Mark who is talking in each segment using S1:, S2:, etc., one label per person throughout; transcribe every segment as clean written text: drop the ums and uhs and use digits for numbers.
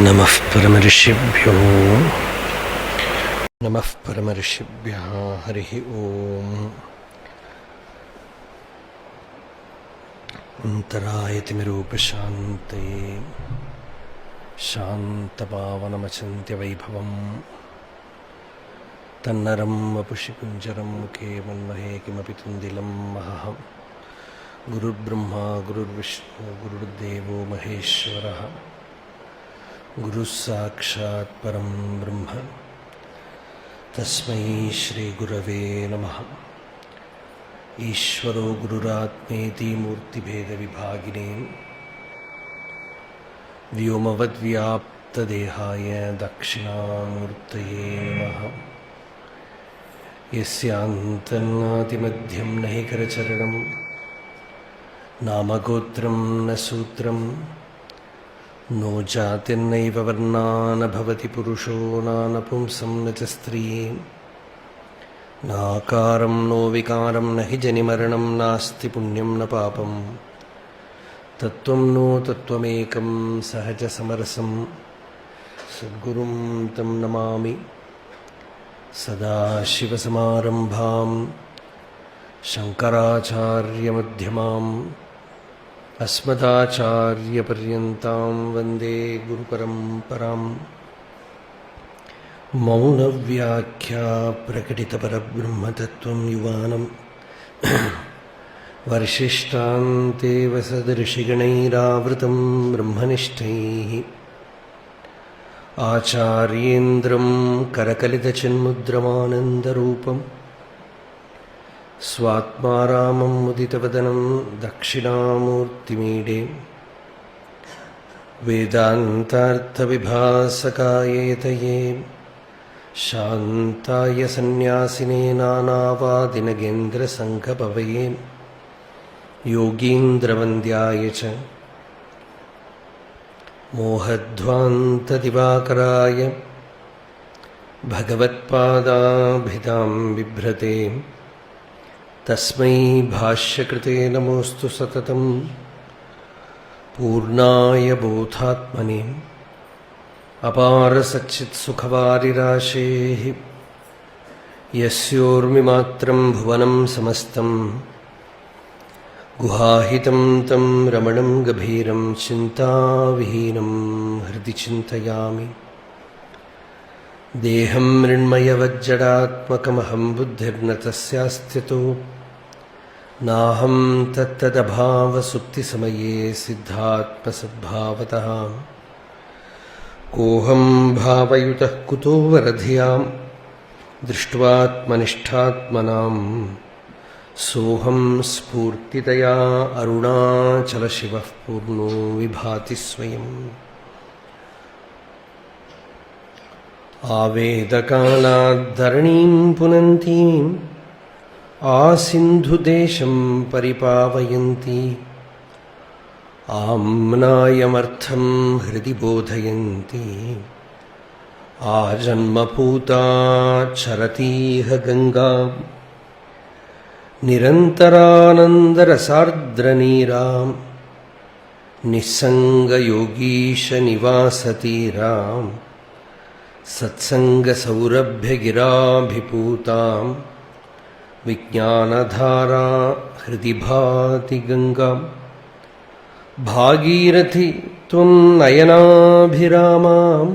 S1: नमः परमऋषिभ्यो नमः परमऋषिभ्यः हरिः ओम्। अन्तरायतिमिरूपशान्तये शान्तपावनमचिन्त्यवैभवम् तन्नरं वपुषि कुञ्जरं मुखे मन्महे किमपि तुन्दिलं महः। गुरुर्ब्रह्मा गुरुर्विष्णु गुरुर्देवो महेश्वरः गुरुः साक्षात् परं ब्रह्म तस्मै श्रीगुरवे नमः। ईश्वरो गुरुरात्मेति मूर्तिभेदविभागिने व्योमवद्व्याप्तदेहाय दक्षिणामूर्तये नमः। यस्यान्तन्नादिमध्यं न हि करचरणं नामगोत्रं न सूत्रं नो जातिर्नैव वर्णा न भवति पुरुषो नानपुंसं न च स्त्रिये नाकारं नो विकारं न हि जनिमरणं नास्ति पुण्यं न पापं तत्त्वं नो तत्त्वमेकं सहजसमरसं सद्गुरुं तं नमामि। सदाशिवसमारम्भां शङ्कराचार्यमध्यमाम् अस्मदाचार्यपर्यन्तां वन्दे गुरुपरम्पराम्। मौनव्याख्या प्रकटितपरब्रह्मतत्त्वं युवानं वर्षिष्ठान्तेव सदृशिगणैरावृतं ब्रह्मनिष्ठैः आचार्येन्द्रं करकलितचिन्मुद्रमानन्दरूपं स्वात्मारामं मुदितवदनं दक्षिणामूर्तिमीडे वेदान्तार्थविभासकाय यतये शान्ताय सन्न्यासिने नानावादिनगेन्द्रसङ्घपवये योगीन्द्रवन्द्याय च मोहध्वान्तदिवाकराय भगवत्पादाभिधां बिभ्रते तस्मै भाष्यकृते नमोऽस्तु सततं पूर्णाय बोधात्मने अपारसच्चित्सुखवारिराशेः यस्योर्मिमात्रं भुवनं समस्तं गुहाहितं तं रमणं गभीरं चिन्ताविहीनं हृदि चिन्तयामि। देहं मृण्मयवज्जडात्मकमहं बुद्धिर्न तस्यास्त्यतो नाहं तत्तदभावसुप्तिसमये सिद्धात्मसद्भावतः कोऽहं भावयुतः कुतो वरधियां दृष्ट्वात्मनिष्ठात्मनां सोऽहं स्फूर्तितया अरुणाचलशिवः पूर्णो विभाति स्वयम्। आवेदकालाद्धरणीं पुनन्तीम् आसिन्धुदेशं परिपावयन्ती आम्नायमर्थं हृदि बोधयन्ती आजन्मपूता चरतीह गङ्गा निरन्तरानन्दरसार्द्रनीरां निस्सङ्गयोगीशनिवासतीरां सत्सङ्गसौरभ्यगिराभिपूतां विज्ञानधारा हृदि भाति गङ्गा। भागीरथि त्वं नयनाभिरामां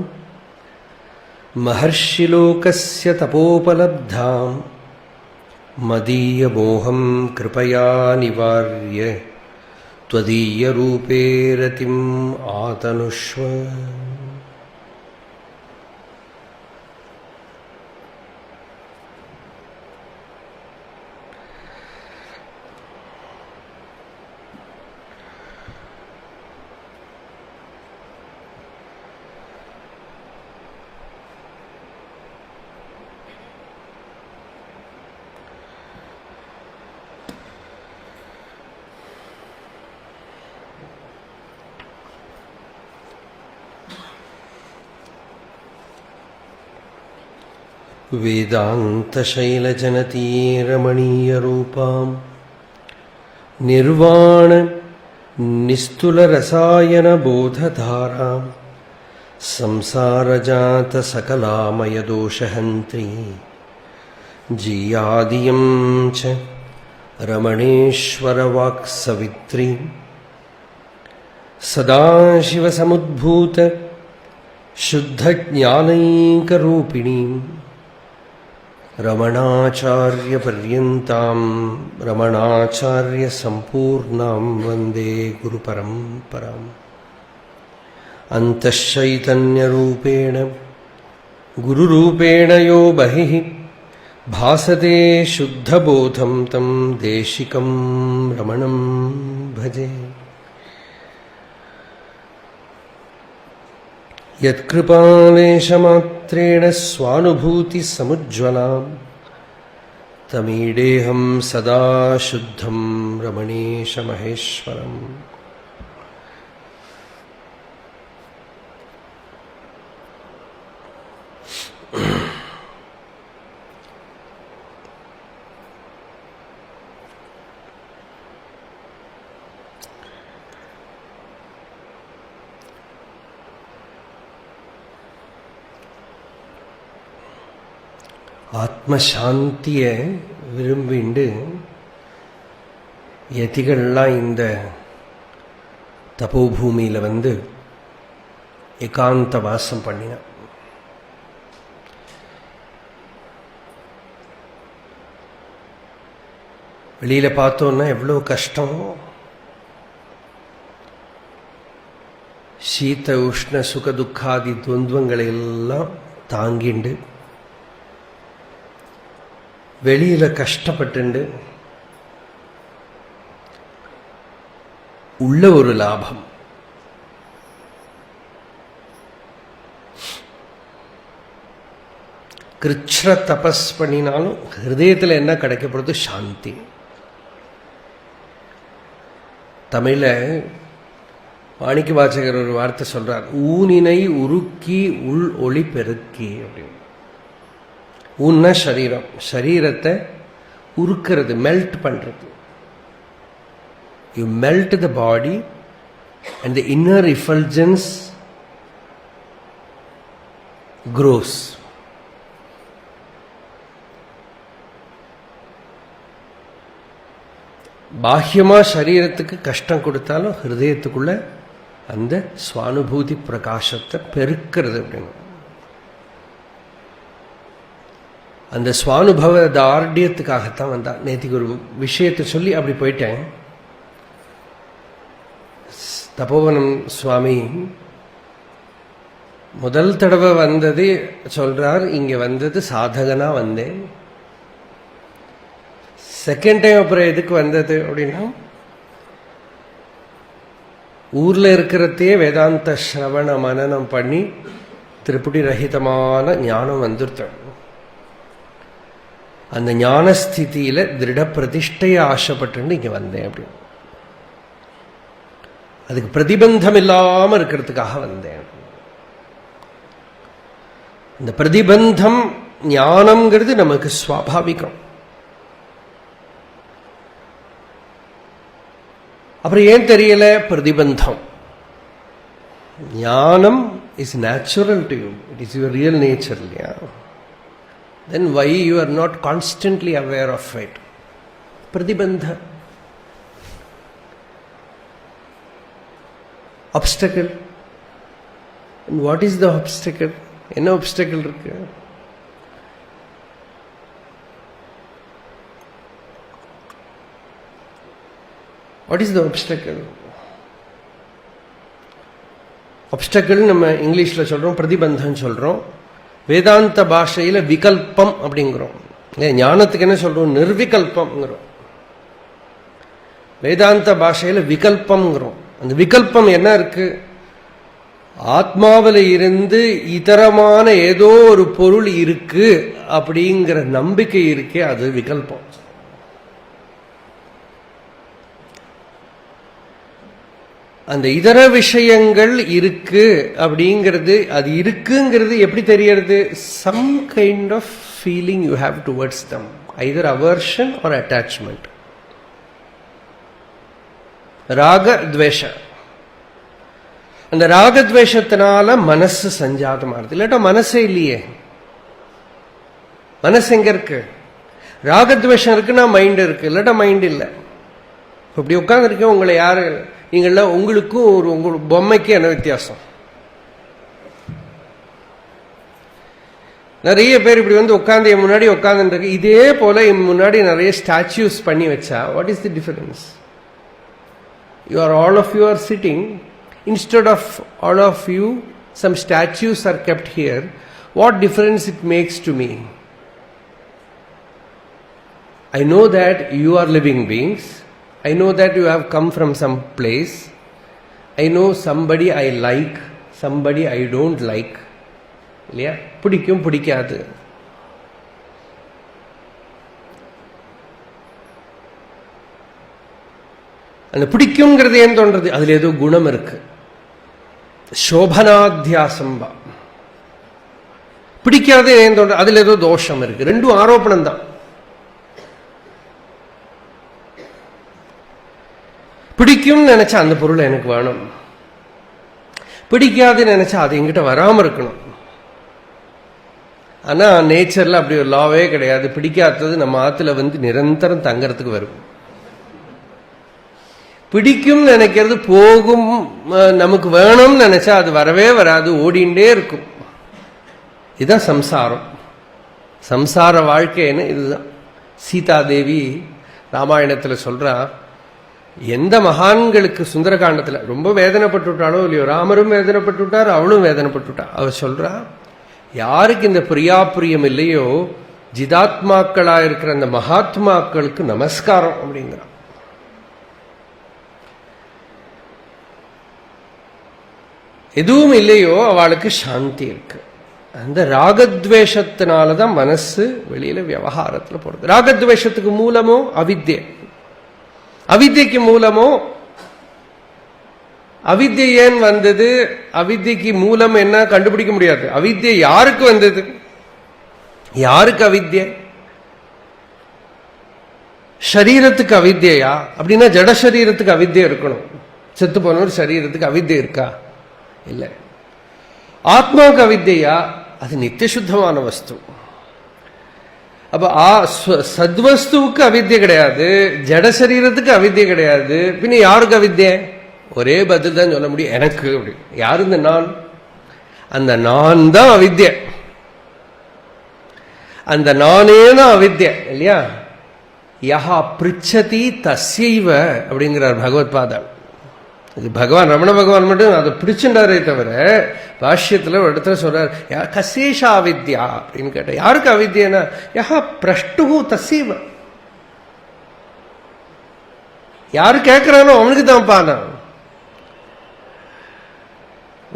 S1: महर्षिलोकस्य तपोपलब्धां मदीयमोहं कृपया निवार्य त्वदीयरूपे रतिम् आतनुष्व। वेदान्तशैलजनतीरमणीयरूपां निर्वाण निस्तुलरसायनबोधधारां संसारजात सकलामयदोषहन्त्री जीयादियं च रमणेश्वरवाक्सवित्री सदाशिवसमुद्भूत शुद्धज्ञानैकरूपिणीं रमणाचार्यपर्यन्तां रमणाचार्यसम्पूर्णां वन्दे गुरुपरम्पराम् अन्तश्चैतन्यरूपेण गुरुरूपेण यो बहिः भासते शुद्धबोधं तं देशिकं रमणं भजे। यत्कृपालेशमात्रेण स्वानुभूतिसमुज्ज्वलां तमीडेऽहं सदा शुद्धं रमणेशमहेश्वरम्। ஆத்மசாந்தியை விரும்பிண்டு யதிகள்லாம் இந்த தபோபூமியில் வந்து ஏகாந்த வாசம் பண்ணினான். வெளியில் பார்த்தோன்னா எவ்வளோ கஷ்டம். சீத உஷ்ண சுக துக்காதி துவந்துவங்களை எல்லாம் தாங்கிண்டு வெளியில கஷ்டப்பட்டு உள்ள ஒரு லாபம். கிருஷ்ண தபஸ் பண்ணினாலும் ஹிருதயத்தில் என்ன கிடைக்கப்படுறது? சாந்தி. தமிழ மாணிக்க வாசகர் ஒரு வார்த்தை சொல்றார், ஊனினை உருக்கி உள் ஒளி பெருக்கி அப்படின்னு. ஊன்னா சரீரம், சரீரத்தை உருக்கிறது, மெல்ட் பண்றது. You melt the body and the inner effulgence grows. பாஹ்யமா சரீரத்துக்கு கஷ்டம் கொடுத்தாலும் ஹிருதயத்துக்குள்ள அந்த சுவானுபூதி பிரகாசத்தை பெருக்கிறது அப்படின்னு. அந்த சுவானுபவ தார்டியத்துக்காகத்தான் வந்தான். நேற்றுக்கு ஒரு விஷயத்தை சொல்லி அப்படி போயிட்டேன். தபோவனம் சுவாமி முதல் தடவை வந்தது சொல்றார், இங்க வந்தது சாதகனா வந்தேன். செகண்ட் டைம் அப்புறம் எதுக்கு வந்தது அப்படின்னா, ஊர்ல இருக்கிறதே வேதாந்த சிரவண மனனம் பண்ணி திருப்படி ரஹிதமான ஞானம் வந்துருத்தேன். அந்த ஞானஸ்திதியில திருட பிரதிஷ்டையை ஆசைப்பட்டு இங்க வந்தேன் அப்படின்னு. அதுக்கு பிரதிபந்தம் இல்லாம இருக்கிறதுக்காக வந்தேன். இந்த பிரதிபந்தம் ஞானம்ங்கிறது நமக்கு சுவாபாவிகம். அப்புறம் ஏன் தெரியல? பிரதிபந்தம். ஞானம் is natural to you, it is your real nature இல்லையா? Then why you are not constantly aware of it? Pradibandha. Obstacle. And what is the obstacle? Enna obstacle irukku? What is the obstacle? Obstacle நம்ம இங்கிலீஷ்ல சொல்றோம், பிரதிபந்தம் சொல்றோம். வேதாந்த பாஷையில விகல்பம் அப்படிங்கிறோம். ஞானத்துக்கு என்ன சொல்றோம்? நிர்விகல்பம்ங்கிறோம். வேதாந்த பாஷையில விகல்பம்ங்கிறோம். அந்த விகல்பம் என்ன இருக்கு? ஆத்மாவில இருந்து இதரமான ஏதோ ஒரு பொருள் இருக்கு அப்படிங்கிற நம்பிக்கை இருக்கே, அது விகல்பம். அந்த இதர விஷயங்கள் இருக்கு அப்படிங்கிறது, அது இருக்குங்கிறது எப்படி தெரியறது? Some kind of feeling you have towards them, either aversion or attachment. ராக துவேஷ. அந்த ராகத்வேஷத்தினால மனசு சஞ்சாதமானது. இல்லாட்டா மனசே இல்லையே. மனசு எங்க இருக்கு? ராகத்வேஷம் இருக்குன்னா மைண்ட் இருக்கு, இல்லாட்டா மைண்ட் இல்லை. இப்படி உட்காந்துருக்கேன், உங்களை யாரு நீங்கள உங்களுக்கும் ஒரு பொம்மைக்கு என்ன வித்தியாசம்? நிறைய பேர் இப்படி வந்து உட்காந்து என் முன்னாடி உட்காந்துருக்கு. இதே போல என் முன்னாடி நிறைய ஸ்டாச்சுஸ் பண்ணி வச்சா what is the difference? You are all of you are sitting. Instead of all of you, some statues are kept here. What difference it makes to me? I know that you are living beings. I know that you have come from some place. I know somebody I like, somebody I don't like. இல்லையா? பிடிக்கும் பிடிக்காது. அந்த பிடிக்கும்ங்கிறது ஏன் தோன்றது? அதுல ஏதோ குணம் இருக்கு. சோபனாத்தியாசம்பா. பிடிக்காது ஏன் தோன்ற? அதுல ஏதோ தோஷம் இருக்கு. ரெண்டும் ஆரோப்பணம் தான். பிடிக்கும் நினைச்சா அந்த பொருள் எனக்கு வேணும், பிடிக்காது நினைச்சா அது என்கிட்ட வராம இருக்கணும். ஆனா நேச்சர்ல அப்படி ஒரு லாவே கிடையாது. பிடிக்காதது நம்ம ஆத்துல வந்து நிரந்தரம் தங்கறதுக்கு வரும். பிடிக்கும் நினைக்கிறது போகும், நமக்கு வேணும்னு நினைச்சா அது வரவே வராது, ஓடிண்டே இருக்கும். இதுதான் சம்சாரம். சம்சார வாழ்க்கைன்னு இதுதான். சீதாதேவி ராமாயணத்துல சொல்றா, எந்த மகான்களுக்கு சுந்தரகாண்டத்துல ரொம்ப வேதனைப்பட்டுட்டாளோ இல்லையோ, ராமரும் வேதனைப்பட்டுட்டார், அவளும் வேதனைப்பட்டுட்டா. அவ சொல்றா, யாருக்கு இந்த பிரியாபிரியம் இல்லையோ ஜிதாத்மாக்களா இருக்கிற அந்த மகாத்மாக்களுக்கு நமஸ்காரம் அப்படிங்கிறான். எதுவும் இல்லையோ அவளுக்கு சாந்தி இருக்கு. அந்த ராகத்வேஷத்தினாலதான் மனசு வெளியில விவகாரத்துல போறது. ராகத்வேஷத்துக்கு மூலமோ அவித்யை, அவித்யக்கு மூலமோ அவித்யை ஏன் வந்தது? அவித்யக்கு மூலம் என்ன கண்டுபிடிக்க முடியாது. அவித்யை யாருக்கு வந்தது? யாருக்கு அவித்யை? சரீரத்துக்கு அவித்யா? அப்படின்னா ஜட சரீரத்துக்கு அவித்யை இருக்கணும். செத்து போன ஒரு சரீரத்துக்கு அவித்யை இருக்கா? இல்லை. ஆத்மாவுக்கு அவித்யா? அது நித்திய சுத்தமான வஸ்து. அப்ப சத்வஸ்துவுக்கு அவித்யை கிடையாது, ஜட சரீரத்துக்கு அவித்யை கிடையாது. பின்ன யாருக்கு அவித்யை? ஒரே பதில் தான் சொல்ல முடியும், எனக்கு. அப்படி யாரு? இந்த நான். அந்த நான் தான் அவித்யை. அந்த நானே தான் அவித்யை இல்லையா? யஹா பிரிச்சதி தஸ்யைவ அப்படிங்கிறார் பகவத் பாதா. பகவான் ரமண பகவான் மட்டும் அதை பிடிச்சுட்டாரே தவிர பாஷ்யத்துல ஒரு இடத்துல சொல்றார், கசேஷா அவித்யா அப்படின்னு கேட்ட. யாருக்கு அவித்யனா? யஹா பிரஷ்டு தசீவ. யாரு கேட்கிறானோ அவனுக்கு தான் பானா.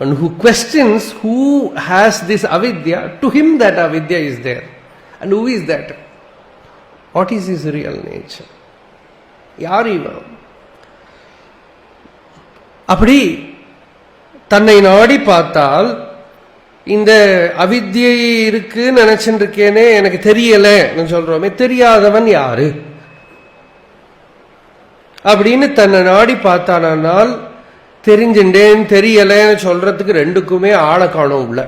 S1: One who questions who has this avidya, to him that avidya is there. And who is that? What is his real nature? யார் இவன்? அப்படி தன்னை நாடி பார்த்தால் இந்த அவித்யை இருக்கு நினைச்சுட்டு இருக்கேனே, எனக்கு தெரியல சொல்றோமே, தெரியாதவன் யாரு அப்படின்னு தன்னை நாடி பார்த்தானால், தெரிஞ்சுட்டேன் தெரியலன்னு சொல்றதுக்கு ரெண்டுக்குமே ஆளை காணும் உள்ள.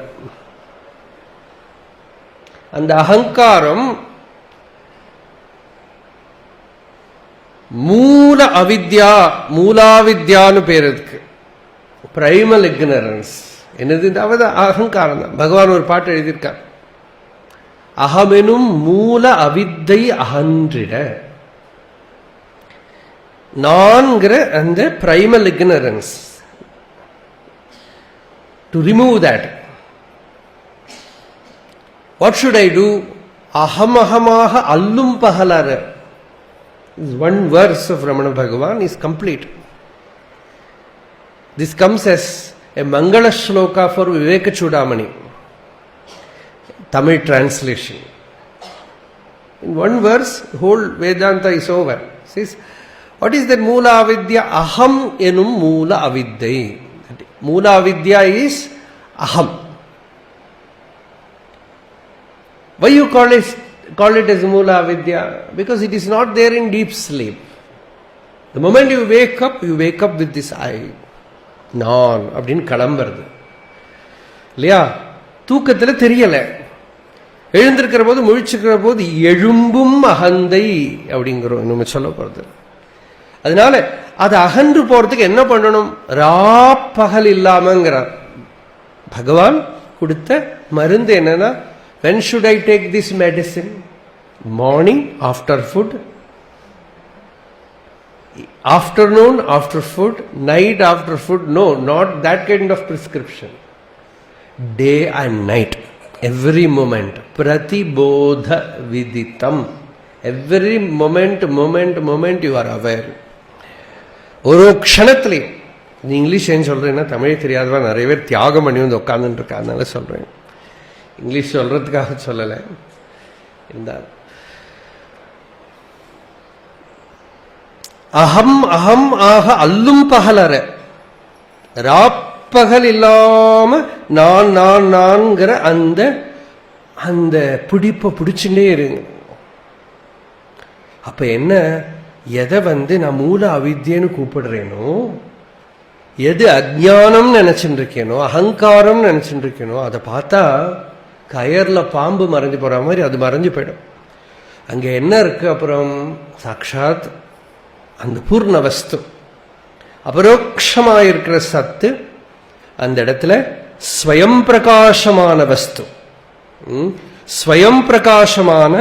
S1: அந்த அகங்காரம் மூல அவித்யா, மூலாவித்யான்னு பேர் இருக்கு. பிரைமல் இக்னரன்ஸ் என்னது? அகங்காரம் தான். பகவான் ஒரு பாட்டு எழுதியிருக்கார், அகமெனும் மூல அவித்தை அகன்றிட. நான்கிற அந்த primal ignorance, to remove that what should I do? அகமகமாக அல்லும் பகலற. One verse of Ramana Bhagavan is complete. This comes as a Mangala Shloka for Viveka Chudamani, Tamil translation. In one verse, whole Vedanta is over. It says, what is that Moola Avidya? Aham enum Moola Avidyai. Moola Avidya is Aham. Why you call it as Moola Avidya? Because it is not there in deep sleep. The moment you wake up with this I. நான் அப்படின்னு கிளம்புறது இல்லையா? தூக்கத்தில் தெரியல, எழுந்திருக்கிற போது முழிச்சுக்கிற போது எழும்பும் அகந்தை அப்படிங்கிறோம் நம்ம சொல்ல போறது. அதனால அது அகன்று போறதுக்கு என்ன பண்ணணும்? ராப்பகல் இல்லாமங்கிறார் பகவான் கொடுத்த மருந்து. என்னன்னா, when should I take this medicine? Morning after food, afternoon after food, night after food. No, not that kind of prescription. Day and night, every moment. Pratibodha viditam. Every moment you are aware. ஒரு க்ஷணத்திலையும். English ஏன் சொல்றேன்னா, தமிழ் தெரியாதவா நிறைய பேர் தியாகம் பண்ணி வந்து உட்கார்ந்துட்டு இருக்கா, அதனால சொல்றேன். இங்கிலீஷ் சொல்றதுக்காக சொல்லலை. இருந்தால் அகம் அகம் ஆக அல்லும் பகலற, ராப்பகல் இல்லாம நான் நான் நான்கிற அந்த அந்த பிடிப்பை பிடிச்சுட்டே இருங்க. அப்ப என்ன, எதை நான் மூல அவித்யன்னு கூப்பிடுறேனோ, எது அஜ்ஞானம் நினைச்சுட்டு இருக்கேனோ, அகங்காரம் நினைச்சுட்டு இருக்கேனோ, அதை பார்த்தா கயர்ல பாம்பு மறைஞ்சு போற மாதிரி அது மறைஞ்சு போயிடும். அங்க என்ன இருக்கு? அப்புறம் சாட்சாத் அந்த பூர்ண வஸ்து, அபரோக்ஷமாயிருக்கிற சத்து, அந்த இடத்துல ஸ்வயம் பிரகாசமான வஸ்து, ஸ்வயம் பிரகாசமான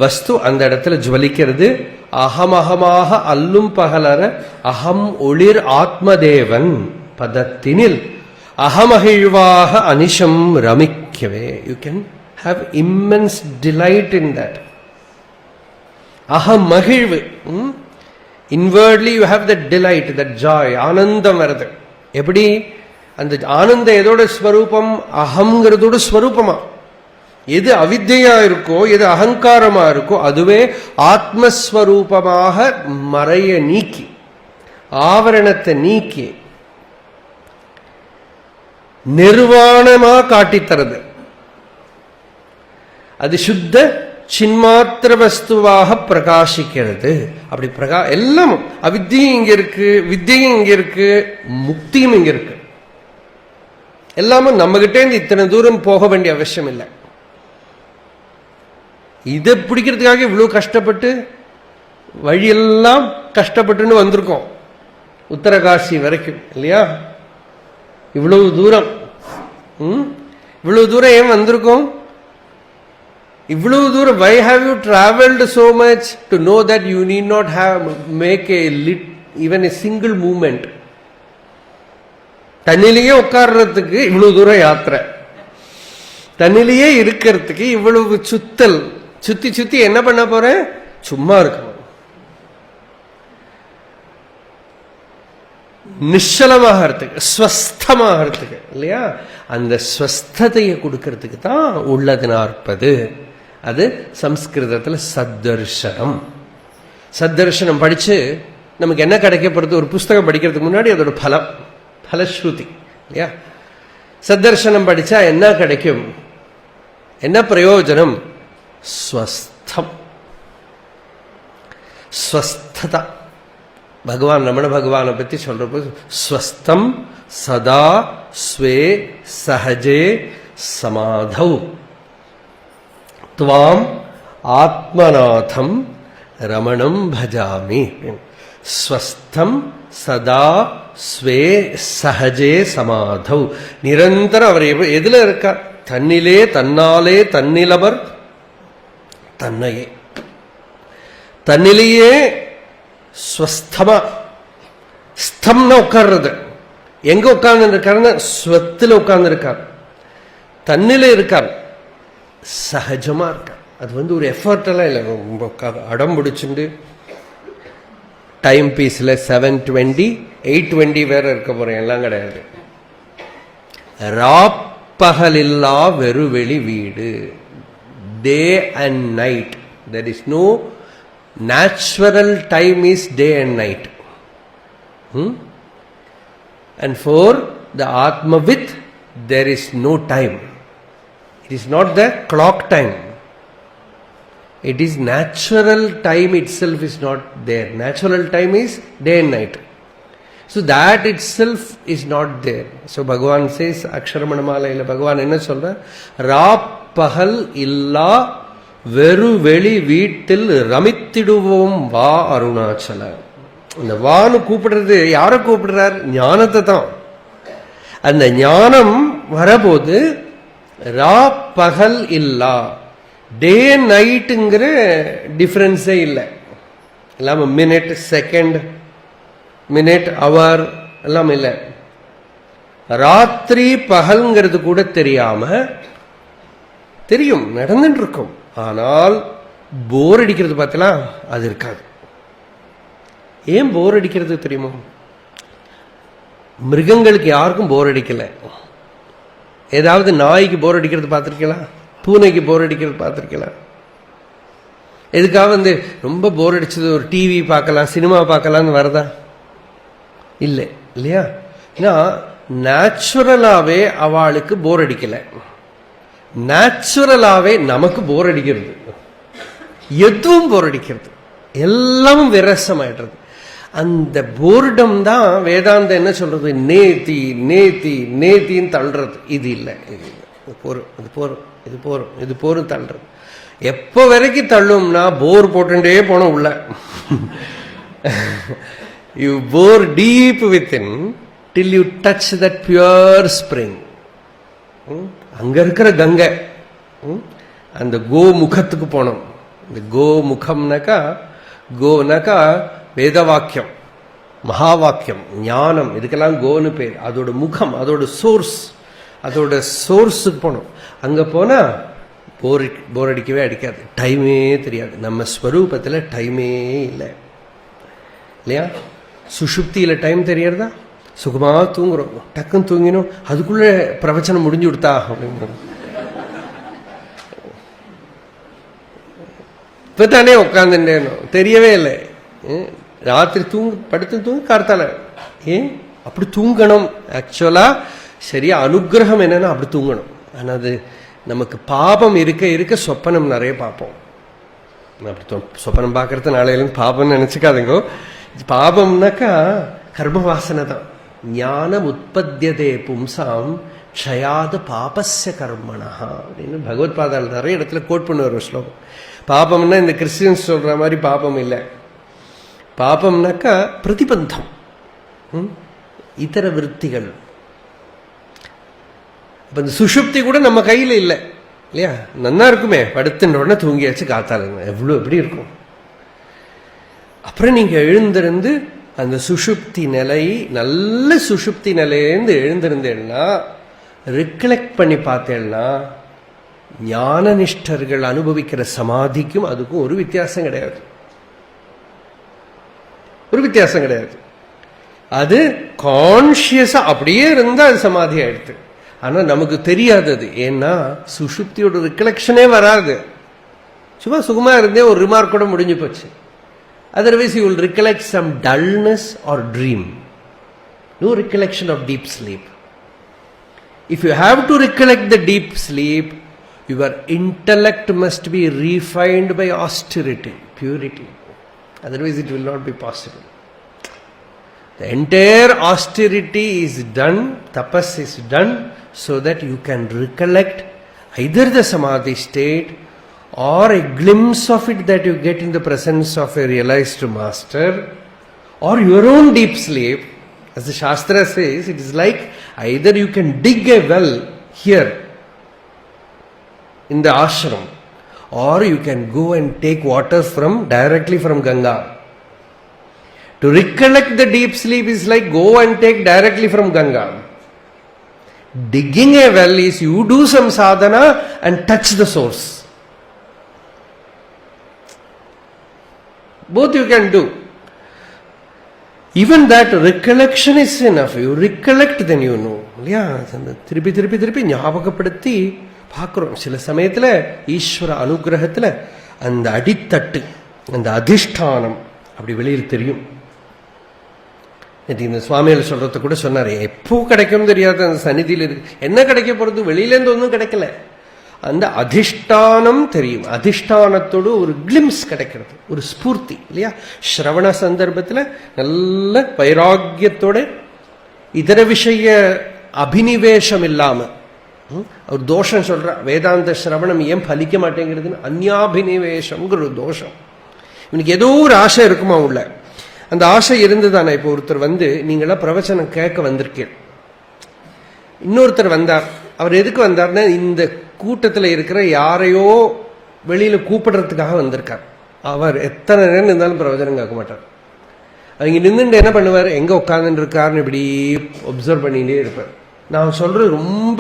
S1: வஸ்து அந்த இடத்துல ஜுவலிக்கிறது. அகமகமாக அல்லும் பகலற அகம் ஒளிர் ஆத்மதேவன் பதத்தினில் அகமகிழ்வாக அனிஷம் ரமிக்கவே. You can have immense delight in that. அகம் மகிழ்வு. Inwardly you have that delight, that joy, ஆனந்தம் வருது. எப்படி? அந்த ஆனந்தம் எதோட ஸ்வரூபம்? அகங்கிறதோட ஸ்வரூபமா. எது அவித்யா இருக்கோ, எது அகங்காரமா இருக்கோ, அதுவே ஆத்மஸ்வரூபமாக மறைய நீக்கி, ஆவரணத்தை நீக்கி நிர்வாணமா காட்டித்தரது. அது சுத்த சின்மாத்திர வஸ்துவாக பிரகாசிக்கிறது. அப்படி எல்லாம் அவித்தியும் இங்க இருக்கு, வித்தியும் இங்க இருக்கு, முக்தியும் இங்க இருக்கு. எல்லாமே நம்ம கிட்டே இத்தனை தூரம் போக வேண்டிய அவசியம் இல்லை. இதை பிடிக்கிறதுக்காக இவ்வளவு கஷ்டப்பட்டு, வழியெல்லாம் கஷ்டப்பட்டுன்னு வந்திருக்கோம் உத்தரகாசி வரைக்கும் இல்லையா? இவ்வளவு தூரம் ஏன் வந்திருக்கோம்? இவ்வளவு தூரம், why have you traveled so much? To know that you need not make even a single movement. தண்ணிலேயே உட்கார்றதுக்கு இவ்வளவு தூரம் யாத்திரை, தண்ணிலேயே இருக்கிறதுக்கு இவ்வளவு சுத்தல், சுத்தி சுத்தி என்ன பண்ண போறேன்? சும்மா இருக்கணும், நிச்சலமாகறதுக்கு, ஸ்வஸ்தமாகறதுக்கு இல்லையா? அந்த ஸ்வஸ்ததையை கொடுக்கறதுக்கு தான் உள்ளது 40. அது சம்ஸ்கிருதத்துல சத்தர்ஷனம். சத்தர்ஷனம் படிச்சு நமக்கு என்ன கிடைக்கப்படுறது? ஒரு புஸ்தகம் படிக்கிறதுக்கு முன்னாடி அதோட பலஸ்ருதி இல்லையா? சத்தர்ஷனம் படிச்சா என்ன கிடைக்கும்? என்ன பிரயோஜனம்? ஸ்வஸ்தம், ஸ்வஸ்ததா. பகவான் ரமண பகவானை பத்தி சொல்றப்போ ஸ்வஸ்தம் சதா ஸ்வே சஹஜே சமாதௌ துவாம் ஆத்மநாதம் ரமணம் பஜாமி. ஸ்வஸ்தம் சதா ஸ்வே சஹஜே சமாதௌ. நிரந்தரம் அவர் எதுல இருக்கார்? தன்னிலே, தன்னாலே, தன்னிலவர் தன்னையே, தன்னிலேயே ஸ்வஸ்தமா. ஸ்தம்னா உட்கார்றது. எங்க உட்கார்ந்து இருக்காருன்னா ஸ்வத்துல உட்கார்ந்து இருக்கார், தன்னில இருக்கார், சகஜமா இருக்கார். அது ஒரு எஃபர்ட் எல்லாம் இல்லை, ரொம்ப அடம் பிடிச்சுண்டு டைம் பீஸ்ல 720 820 வேற இருக்க போறேன் எல்லாம் கிடையாது. ராப்பகலில்லா வெறுவெளி வீடு. Day and night. There is no natural time is day and night. And for the Atmavit, there is no time. It is not the clock time. It is natural time itself is not there. Natural time is day and night. So that itself is not there. So Bhagavan says, Aksharamanamalaila Bhagavan enna solra, ராப்பகல் இல்லா வெறு வெளி வீட்டில் ரமித்திடுவோம் வா அருணாச்சல. இந்த வான்னு கூப்பிடுறது யார கூப்பிடுறார்? ஞானத்தை தான். அந்த ஞானம் வரபோது ரா பகல் இல்லா, டே நைட்டுங்கிற டிஃபரன்ஸே இல்லை. எல்லாமே மினிட், செகண்ட், மினிட், அவர் எல்லாம் இல்லை. ராத்திரி பகல்ங்கிறது கூட தெரியாம தெரியும், நடந்துட்டு இருக்கும். ஆனால் போர் அடிக்கிறது பார்த்தலாம், அது இருக்காது. ஏன் போர் அடிக்கிறது தெரியுமா? மிருகங்களுக்கு யாருக்கும் போர் அடிக்கல. ஏதாவது நாய்க்கு போர் அடிக்கிறது பார்த்துருக்கலாம், பூனைக்கு போர் அடிக்கிறது பார்த்துருக்கலாம். எதுக்காக ரொம்ப போர் அடிச்சது ஒரு டிவி பார்க்கலாம், சினிமா பார்க்கலான்னு வரதா? இல்லை இல்லையா? ஏன்னா நேச்சுரலாவே அவளுக்கு போர் அடிக்கல. நேச்சுரலாவே நமக்கு போர் அடிக்கிறது, எதுவும் போர் அடிக்கிறது, எல்லாம் விரசமாயிடுறது. அந்த போர்டம் தான் வேதாந்தம் என்ன சொல்றது? நேத்தி நேத்தி நேத்தின்னு தள்ளுறது. இது இல்லை, இது இல்லை, இது போரும், இது போரும், இது போரும், இது போரும் தள்ளுறது. எப்போ வரைக்கும் தள்ளும்னா போர் போட்டுட்டே போனோம் உள்ள. You bore deep within till you touch that pure spring. அங்க இருக்கிற கங்கை, அந்த கோமுகத்துக்கு போனோம். இந்த கோமுகம்னாக்கா, கோனாக்கா வேத வாக்கியம், மகா வாக்கியம், ஞானம், இதுக்கெல்லாம் கோன்னு பேர். அதோட முகம், அதோட சோர்ஸ், அதோட சோர்ஸுக்கு போனோம். அங்க போனா போர் அடிக்கவே அடிக்காது, டைமே தெரியாது. நம்ம ஸ்வரூபத்தில் டைமே இல்லை இல்லையா? சுஷுப்தியில டைம் தெரியறதா? சுகமா தூங்குறோம், டக்குன்னு தூங்கினோம், அதுக்குள்ள பிரவச்சனம் முடிஞ்சு விடுத்தா அப்படின்னு இப்பதானே உட்காந்துட்டேனோ தெரியவே இல்லை. ராத்திரி படுத்து தூங்கி கார்த்தால. ஏன் அப்படி தூங்கணும்? ஆக்சுவலா சரியா அனுகிரகம் என்னன்னா அப்படி தூங்கணும். ஆனா அது நமக்கு பாபம் இருக்க இருக்க சொப்பனம் நிறைய பார்ப்போம். அப்படி சொப்பனம் பார்க்கறது நாளையிலும் பாபம்னு நினைச்சுக்காதுங்கோ. பாபம்னாக்கா கர்ம வாசனை தான். ஞானம் உற்பத்தியதே பும்சாம் க்ஷயாத பாபஸ்ய கர்மணா அப்படின்னு பகவத்பாதால் நிறைய இடத்துல கோட் பண்ணுவார் ஒரு ஸ்லோகம். பாபம்னா இந்த கிறிஸ்டியன்ஸ் சொல்ற மாதிரி பாபம் இல்லை. பாபம்னாக்கா பிரதிபந்தம், இதர விருத்திகள். அப்ப இந்த சுஷுப்தி கூட நம்ம கையில இல்லை இல்லையா? நன்னா இருக்குமே, படுத்துன்ற உடனே தூங்கியாச்சு காத்தாலுங்க, எவ்வளவு எப்படி இருக்கும். அப்புறம் நீங்க எழுந்திருந்து அந்த சுஷுப்தி நிலை, நல்ல சுஷுப்தி நிலையிலிருந்து எழுந்திருந்தேன்னா, ரிகலெக்ட் பண்ணி பார்த்தேன்னா, ஞான நிஷ்டர்கள் அனுபவிக்கிற சமாதிக்கும் அதுக்கும் ஒரு வித்தியாசம் கிடையாது, ஒரு வித்தியாசம் கிடையாது. அது கான்சியஸா அப்படியே இருந்தா அது சமாதி ஆயிடுது. ஆனா நமக்கு தெரியாதது. ஏன்னா சுஷுப்தியோட ரிகலெக்ஷனே வராது. சும்மா சுகமா இருந்தே ஒரு ரிமார்க் கூட முடிஞ்சு போச்சு. Otherwise you will recollect some dullness or dream. No recollection of deep sleep. If you have to recollect the deep sleep, your intellect must be refined by austerity, purity. Otherwise it will not be possible. The entire austerity is done, tapas is done, so that you can recollect either the samadhi state or a glimpse of it that you get in the presence of a realized master, or your own deep sleep. As the Shastra says, it is like either you can dig a well here in the ashram, or you can go and take water directly from Ganga. To recollect the deep sleep is like go and take directly from Ganga. Digging a well is you do some sadhana and touch the source. Both you can do. Even that recollection is enough. You recollect, then you know. இல்லையா? திருப்பி திருப்பி திருப்பி ஞாபகப்படுத்தி பார்க்கிறோம். சில சமயத்துல ஈஸ்வர அனுகிரகத்துல அந்த அடித்தட்டு, அந்த அதிஷ்டானம் அப்படி வெளியில் தெரியும். இந்த சுவாமிகள் சொல்றத கூட சொன்னாரு, எப்போ கிடைக்கும் தெரியாது அந்த சந்நிதியில் இருக்கு. என்ன கிடைக்க போறது? வெளியிலேருந்து ஒன்றும் கிடைக்கல. அந்த அதிஷ்டானம் தெரியும். அதிஷ்டானத்தோடு ஒரு கிளிம்ஸ் கிடைக்கிறது, ஒரு ஸ்பூர்த்தி இல்லையா? ஸ்ரவண சந்தர்ப்பத்தில் நல்ல வைராக்கியத்தோட இதர விஷய அபினிவேஷம் இல்லாம, ஒரு தோஷம் சொல்ற வேதாந்த சிரவணம் ஏன் பலிக்க மாட்டேங்கிறதுன்னு, அந்யாபினிவேஷம்ங்கிற ஒரு தோஷம். இவனுக்கு ஏதோ ஒரு ஆசை இருக்குமா உள்ள, அந்த ஆசை இருந்துதானே. இப்போ ஒருத்தர் வந்து நீங்களாம் பிரவச்சனம் கேட்க வந்திருக்கீங்க, இன்னொருத்தர் வந்தார். அவர் எதுக்கு வந்தார்னா இந்த கூட்டத்தில் இருக்கிற யாரையோ வெளியில கூப்பிடுறதுக்காக வந்திருக்கார். அவர் எத்தனை நேரம் இருந்தாலும் பிரவச்சனம் கேட்க மாட்டார். அவங்க நின்றுட்டு என்ன பண்ணுவார், எங்க உட்கார்ந்துட்டு இருக்காருன்னு இப்படி ஒப்சர்வ் பண்ணிட்டே இருப்பார். நான் சொல்றது ரொம்ப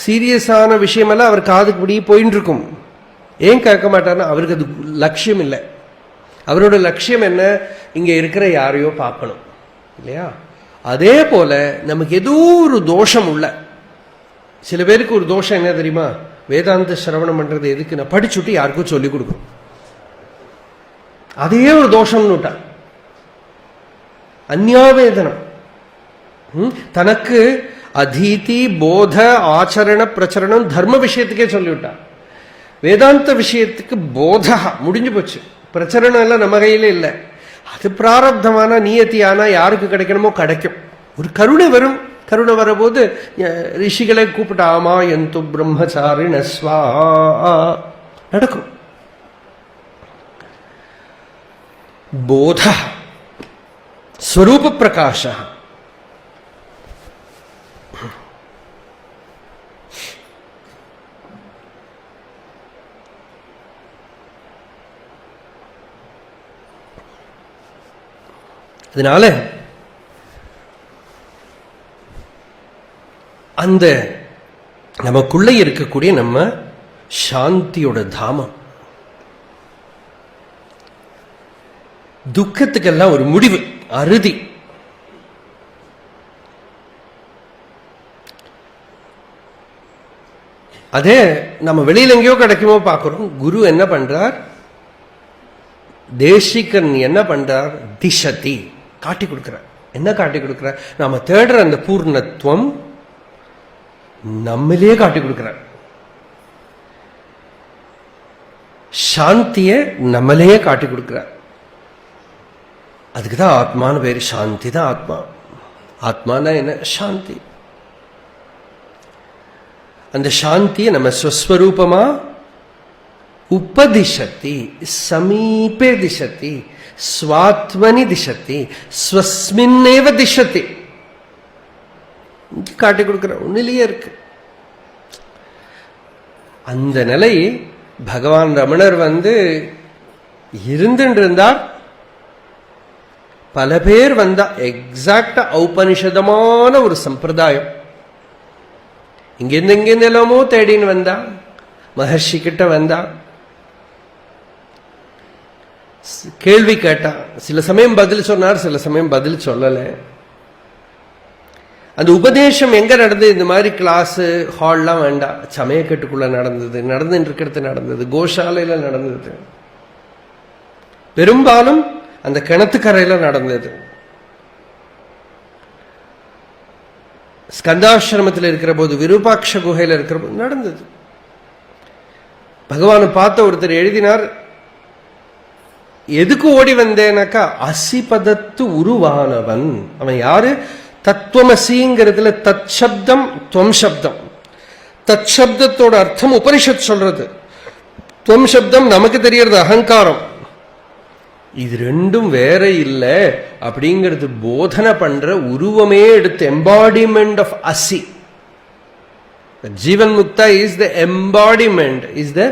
S1: சீரியஸான விஷயமெல்லாம் அவர் காதுக்கு இப்படி போயிட்டு இருக்கும். ஏன் கேட்க மாட்டார்னா அவருக்கு அது லட்சியம் இல்லை. அவரோட லட்சியம் என்ன, இங்க இருக்கிற யாரையோ பார்க்கணும் இல்லையா? அதே போல நமக்கு ஏதோ ஒரு தோஷம் உள்ள சில பேருக்கு ஒரு தோஷம் என்ன தெரியுமா, வேதாந்த சிரவணம் பண்றது எதுக்கு, நான் படிச்சுட்டு யாருக்கும் சொல்லிக் கொடுக்கும், அதே ஒரு தோஷம்னு விட்டா. அந்யாவேதனம், தனக்கு அதீதி போத ஆச்சரண பிரச்சரணம் தர்ம விஷயத்துக்கே சொல்லிவிட்டா. வேதாந்த விஷயத்துக்கு போத முடிஞ்சு போச்சு, பிரச்சரணம் எல்லாம் நம்ம கையில இல்லை. அது பிராரப்தமான நியத்தியானா யாருக்கு கிடைக்கணுமோ கிடைக்கும். ஒரு கருணை வரும், கருணை வரபோது ரிஷிகளை கூப்பிட்டாமா எந்து பிரம்மச்சாரிண ஸ்வா நடக்கும். போத ஸ்வரூப பிரகாஷ. அதனால அந்த நமக்குள்ள இருக்கக்கூடிய நம்ம சாந்தியோட தாமம், துக்கத்துக்கெல்லாம் ஒரு முடிவு, அறுதி. அதே நம்ம வெளியில எங்கேயோ கிடைக்குமோ பார்க்கிறோம். குரு என்ன பண்றார், தேசிகன் என்ன பண்றார், திசதி காட்டி கொடுக்கிறார். என்ன காட்டி கொடுக்கிறார், நாம தேடுற அந்த பூர்ணத்துவம் நம்மளே காட்டி கொடுக்கிறார். சாந்திய நம்மளே காட்டி கொடுக்கிறார். அதுக்குதான் ஆத்மான்னு பேரு. சாந்தி தான் ஆத்மா. ஆத்மானா என்ன, சாந்தி. அந்த சாந்தியை நம்ம ஸ்வஸ்வரூபமா உபதிஷதி, சமீபே திசதி, ஸ்வாத்மனி திசதி, ஸ்வஸ்மின்னேவ திசதி காட்டி கொடுக்கிற ஒன்னிலேயே இருக்கு. அந்த நிலை பகவான் ரமணர் வந்து இருந்துருந்தார். பல பேர் வந்தா, எக்ஸாக்டா ஔபனிஷதமான ஒரு சம்பிரதாயம். இங்கிருந்து எல்லாமோ தேடின்னு வந்தா, மகர்ஷி கிட்ட வந்தா, கேள்வி கேட்டா. சில சமயம் பதில் சொன்னார், சில சமயம் பதில் சொல்லல. அந்த உபதேசம் எங்க நடந்தது, இந்த மாதிரி கிளாஸ் ஹால்லாம் வேண்டாம், சமயக்கட்டுக்குள்ள நடந்தது, நடந்துட்டு இருக்கிறது நடந்தது, கோஷாலையில நடந்தது, பெரும்பாலும் அந்த கிணத்துக்கரையில நடந்தது. ஸ்கந்தாசிரமத்தில் இருக்கிற போது, விருபாட்ச குகையில இருக்கிற போது நடந்தது. பகவானை பார்த்த ஒருத்தர் எழுதினார், எதுக்கு ஓடி வந்தேனாக்கா அசிபதத்து உருவானவன். அவன் யாரு, தத்துவமசிங்கிறதுல தத் சப்தம் துவம் சப்தம். தத் சப்தத்தோட அர்த்தம் உபனிஷத் சொல்றது, துவம் சப்தம் நமக்கு தெரியறது அகங்காரம். இது ரெண்டும் வேற இல்லை அப்படிங்கிறது போதனை பண்ற உருவமே எடுத்து, எம்பாடிமெண்ட் ஆஃப் அசி. ஜீவன் முக்தா is the embodiment, is the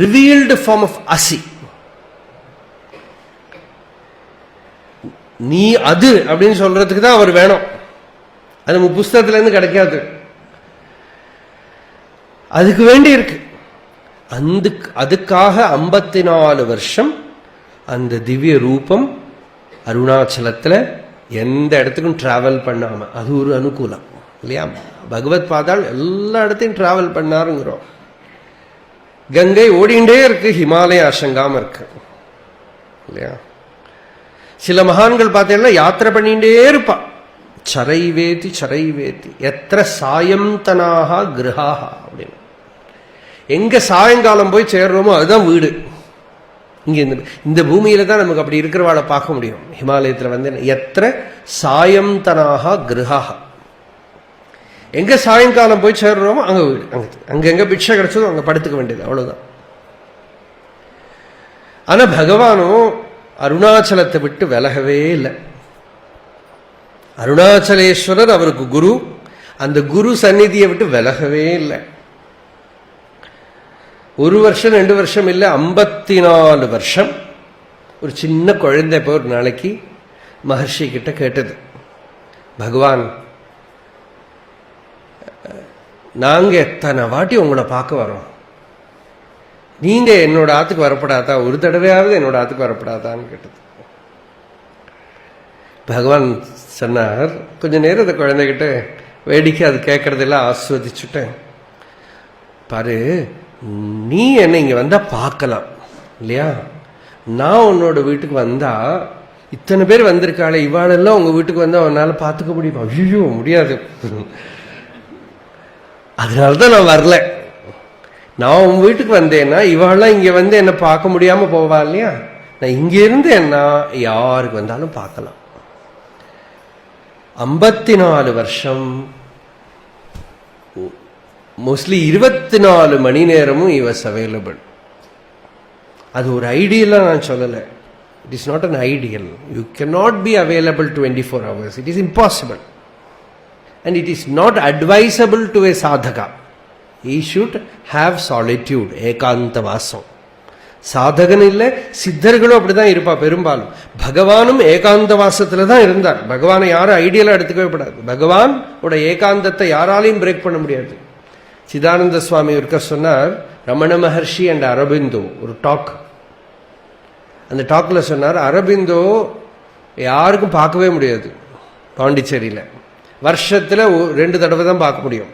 S1: revealed form of அசி. நீ அது அப்படின்னு சொல்றதுக்கு தான் அவர் வேணும். அது நம்ம புஸ்தகத்துல இருந்து கிடைக்காது, அதுக்கு வேண்டி இருக்கு. அதுக்காக 54 வருஷம் அந்த திவ்ய ரூபம் அருணாச்சலத்துல எந்த இடத்துக்கும் டிராவல் பண்ணாம, அது ஒரு அனுகூலம் இல்லையா? பகவத் பாதாள் எல்லா இடத்தையும் டிராவல் பண்ணாருங்கிறோம். கங்கை ஓடிண்டே இருக்கு, ஹிமாலய அசங்காம இருக்கு இல்லையா? சில மகான்கள் பார்த்தீங்கன்னா யாத்திரை பண்ணிட்டே இருப்பா. சரைவேதி சரைவேதி எத்திர சாயந்தனாக கிரகாக அப்படின்னு. எங்க சாயங்காலம் போய் சேர்றோமோ அதுதான் வீடு. இங்க இந்த பூமியில தான் நமக்கு அப்படி இருக்கிறவாளை பார்க்க முடியும். ஹிமாலயத்துல வந்து எத்திர சாயந்தனாக கிரகாக, எங்க சாயங்காலம் போய் சேர்றோமோ அங்க வீடு. அங்க எங்க பிட்சை கிடைச்சதோ அங்க படுத்துக்க வேண்டியது, அவ்வளவுதான். ஆனா பகவானும் அருணாச்சலத்தை விட்டு விலகவே இல்லை. அருணாச்சலேஸ்வரர் அவருக்கு குரு, அந்த குரு சந்நிதியை விட்டு விலகவே இல்லை. 1 வருஷம் 2 வருஷம் இல்லை, 54 வருஷம். ஒரு சின்ன குழந்தை போய் ஒரு நாளைக்கு மகர்ஷி கிட்ட கேட்டது, பகவான் நாங்க எத்தனை வாட்டி உங்களை பார்க்க வரோம், நீங்க என்னோட ஆத்துக்கு வரப்படாதா, ஒரு தடவையாவது என்னோட ஆத்துக்கு வரப்படாதான்னு கேட்டது. பகவான் சொன்னார், கொஞ்ச நேரம் அந்த குழந்தைகிட்ட வேடிக்கை அது கேட்கறதெல்லாம் ஆஸ்வதிச்சுட்டேன். பாரு, நீ என்ன இங்க வந்தா பார்க்கலாம் இல்லையா, நான் உன்னோட வீட்டுக்கு வந்தா இத்தனை பேர் வந்திருக்காளே, இவாளெல்லாம் உங்க வீட்டுக்கு வந்தா உன்னால பார்த்துக்க முடியுமா? ஐயோ முடியாது, அதனாலதான் நான் வரல. நான் உன் வீட்டுக்கு வந்தேன்னா இவாளெல்லாம் இங்க வந்து என்ன பார்க்க முடியாம போவா இல்லையா, நான் இங்க இருந்தேன்னா யாருக்கு வந்தாலும் பார்க்கலாம். 54 வருஷம், மோஸ்ட்லி 24 மணி நேரமும் he was available. அது ஒரு ஐடியலா நான் சொல்லலை. It is not an ideal. You cannot be available 24 hours. It is impossible. And it is not advisable to a sadhaka. He should have solitude, ஏகாந்த வாசம். சாதகன் இல்லை, சித்தர்களும் அப்படிதான் இருப்பா பெரும்பாலும். பகவானும் ஏகாந்த வாசத்துல தான் இருந்தார். பகவானை யாரும் ஐடியலா எடுத்துக்கவே கூடாது. பகவான் உடைய ஏகாந்தத்தை யாராலையும் பிரேக் பண்ண முடியாது. சிதானந்த சுவாமி இருக்க சொன்னார், ரமண மகர்ஷி அண்ட் அரபிந்தோ ஒரு டாக். அந்த டாக்ல சொன்னார், அரபிந்தோ யாருக்கும் பார்க்கவே முடியாது பாண்டிச்சேரியில, வருஷத்துல 2 தடவை தான் பார்க்க முடியும்,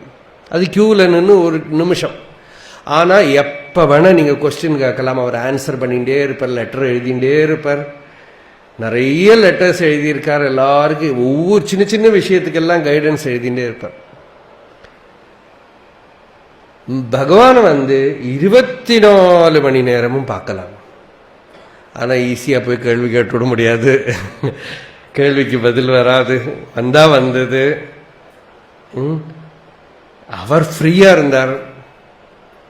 S1: அது கியூல நின்று 1 நிமிஷம். ஆனா எப்ப வேணா நீங்க கொஸ்டின் கேட்கலாம், அவர் ஆன்சர் பண்ணிட்டே இருப்பார், லெட்டர் எழுதிட்டே இருப்பார். நிறைய லெட்டர்ஸ் எழுதியிருக்கார் எல்லாருக்கும், ஒவ்வொரு சின்ன சின்ன விஷயத்துக்கெல்லாம் கைடன்ஸ் எழுதிட்டே இருப்பார். பகவான் வந்து 24 மணி நேரமும் பார்க்கலாம். ஆனா ஈஸியா போய் கேள்வி கேட்டுவிட முடியாது, கேள்விக்கு பதில் வராது, வந்தா வந்தது. அவர் ஃப்ரீயா இருந்தார்.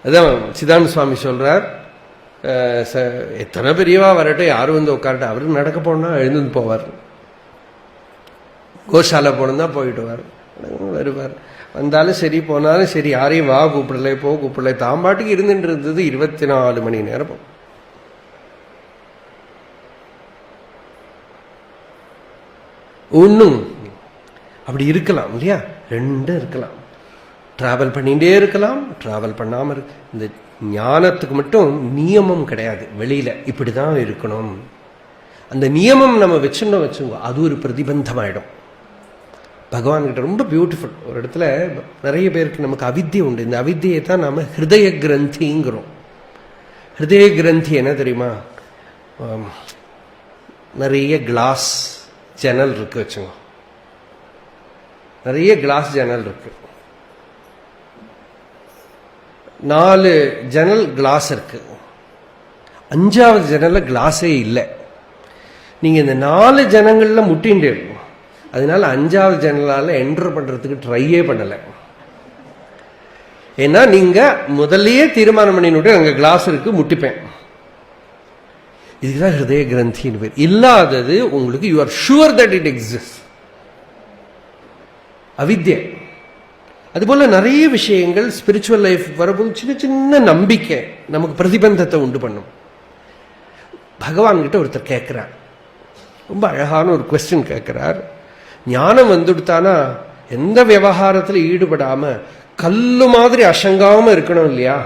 S1: அதான் சிதானந்த சுவாமி சொல்றார், எத்தனை பெரியவா வரட்டும், யாரும் வந்து உட்காரட்டும், அவரு நடக்க போனா எழுந்து போவார், கோஷாலை போனா போயிடுவார், வருவார். வந்தாலும் சரி போனாலும் சரி, யாரையும் வா கூப்பிடல போ கூப்பிடல, தாம்பாட்டுக்கு இருந்துட்டு இருந்தது 24 மணி நேரம். ஒன்னும் அப்படி இருக்கலாம் இல்லையா, 2 இருக்கலாம். டிராவல் பண்ணிட்டே இருக்கலாம், டிராவல் பண்ணாம இருக்கு. இந்த ஞானத்துக்கு மட்டும் நியமம் கிடையாது, வெளியில இப்படிதான் இருக்கணும். அந்த நியமம் நம்ம வச்சுங்க, அது ஒரு பிரதிபந்தமாயிடும். பகவான் கிட்ட ரொம்ப பியூட்டிஃபுல். ஒரு இடத்துல நிறைய பேருக்கு நமக்கு அவித்தியை உண்டு. இந்த அவித்தியை தான் நாம ஹிருதய கிரந்திங்கிறோம். ஹிருதய கிரந்தி என்ன தெரியுமா, நிறைய கிளாஸ் ஜன்னல் இருக்கு வச்சுங்க, நிறைய கிளாஸ் ஜன்னல் இருக்கு, 4 ஜன்னல் கிளாஸ் இருக்கு, 5வது ஜன்னல்ல கிளாஸே இல்லை. நீங்க இந்த 4 ஜன்னங்கள்ல முட்டின்ண்டே இருக்கும். அதனால 5வது ஜன்னலால என்டர் பண்றதுக்கு ட்ரையே பண்ணல. ஏன்னா நீங்க முதல்லயே தீர்மானம் பண்ணிட்டு அங்க கிளாஸ் இருக்கு, முட்டிப்பேன். இதுதான் ஹிருதய கிரந்தின்னு பேர். இல்லாதது உங்களுக்கு you are sure that it exist, அவித்யை. அதுபோல நிறைய விஷயங்கள் ஸ்பிரிச்சுவல் லைஃப் வரப்போது சின்ன சின்ன நம்பிக்கை நமக்கு பிரதிபந்தத்தை உண்டு பண்ணும். பகவான் கிட்ட ஒருத்தர் கேட்கிறார், ரொம்ப அழகான ஒரு கொஸ்டின் கேட்கிறார். ஞானம் வந்துடுத்தானா எந்த விவகாரத்தில் ஈடுபடாம கல்லு மாதிரி அசங்காம இருக்கணும் இல்லையா,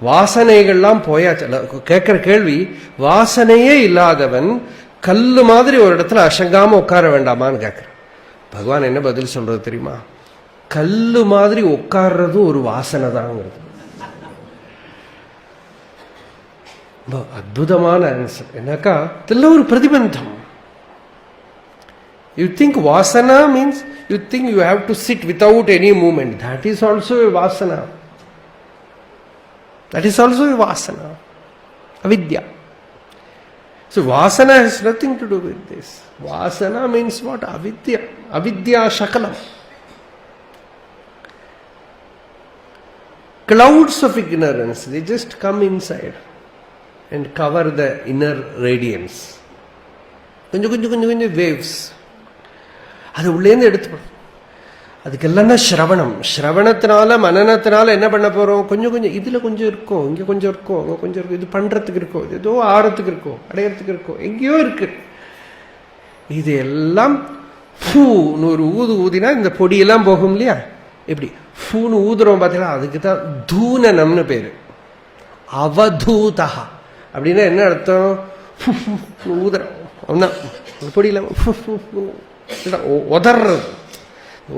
S1: வாசனைகள்லாம் போயாச்சு. கேட்கிற கேள்வி, வாசனையே இல்லாதவன் கல்லு மாதிரி ஒரு இடத்துல அசங்காம உட்கார வேண்டாமான்னு கேட்கிற. பகவான் என்ன பதில் சொல்றது தெரியுமா, கல்லு மாதிரி உட்கார்றது ஒரு வாசனை தாங்கிறது. அற்புதமான ஆன்சர். என்னக்கா இதெல்லாம் ஒரு பிரதிபந்தம். You think vasana means you think you have to sit without any movement. That is also a vasana. That is also a vasana, avidya. So vasana has nothing to do with this. Vasana means what? Avidya. Avidya shakalam. Clouds of ignorance, they just come inside and cover the inner radiance. கொஞ்சம் waves. அது உள்ளேந்து எடுத்து அதுக்கெல்லாம் தான் ஸ்ரவணம். ஸ்ரவணத்தினால மனனத்தினால என்ன பண்ண போறோம்? கொஞ்சம் இதுல கொஞ்சம் இருக்கும், இங்க கொஞ்சம் இருக்கும், அங்க கொஞ்சம் இருக்கும், இது பண்றதுக்கு இருக்கும், இது ஏதோ ஆறத்துக்கு இருக்கும், அடையறதுக்கு இருக்கும், எங்கேயோ இருக்கு. இது எல்லாம் ஃபூன்னு ஒரு ஊதினா இந்த பொடியெல்லாம் போகும் இல்லையா? எப்படி ஃபூன்னு ஊதுறோம் பார்த்தீங்களா? அதுக்கு தான் தூனனம்னு பேரு. அவதூதா அப்படின்னா என்ன அர்த்தம்? ஊதுறோம் பொடியில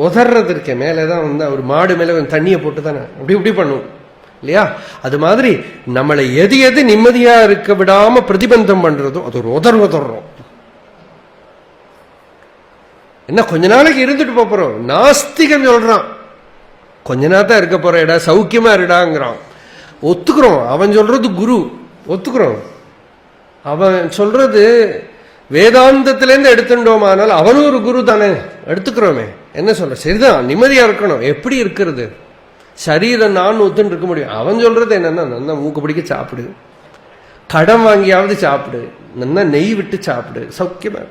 S1: உதறது இருக்க மேலதான் ஒரு மாடு மேல தண்ணியை போட்டு தானே அப்படி இப்படி பண்ணும் இல்லையா? அது மாதிரி நம்மளை எது நிம்மதியா இருக்க விடாம பிரதிபந்தம் பண்றதும் அது ஒரு உதர்றோம். என்ன கொஞ்ச நாளைக்கு இருந்துட்டு போறோம். நாஸ்திகம் சொல்றான் கொஞ்ச நாள் தான் இருக்க போற இடா, சௌக்கியமா இருடாங்கிறான். ஒத்துக்கிறோம். அவன் சொல்றது குரு, ஒத்துக்கிறோம். அவன் சொல்றது வேதாந்தத்திலேருந்து எடுத்துட்டோமானால் அவனும் ஒரு குரு தானே, எடுத்துக்கிறோமே. என்ன சொல்ற? சரிதான், நிம்மதியா இருக்கணும். எப்படி இருக்கிறது? சரீரம் நான் ஒத்துன்னு இருக்க முடியும். அவன் சொல்றது என்னன்னா, நல்லா மூக்கு பிடிக்க சாப்பிடு, கடன் வாங்கியாவது சாப்பிடு, நல்லா நெய் விட்டு சாப்பிடு, சௌக்கியமா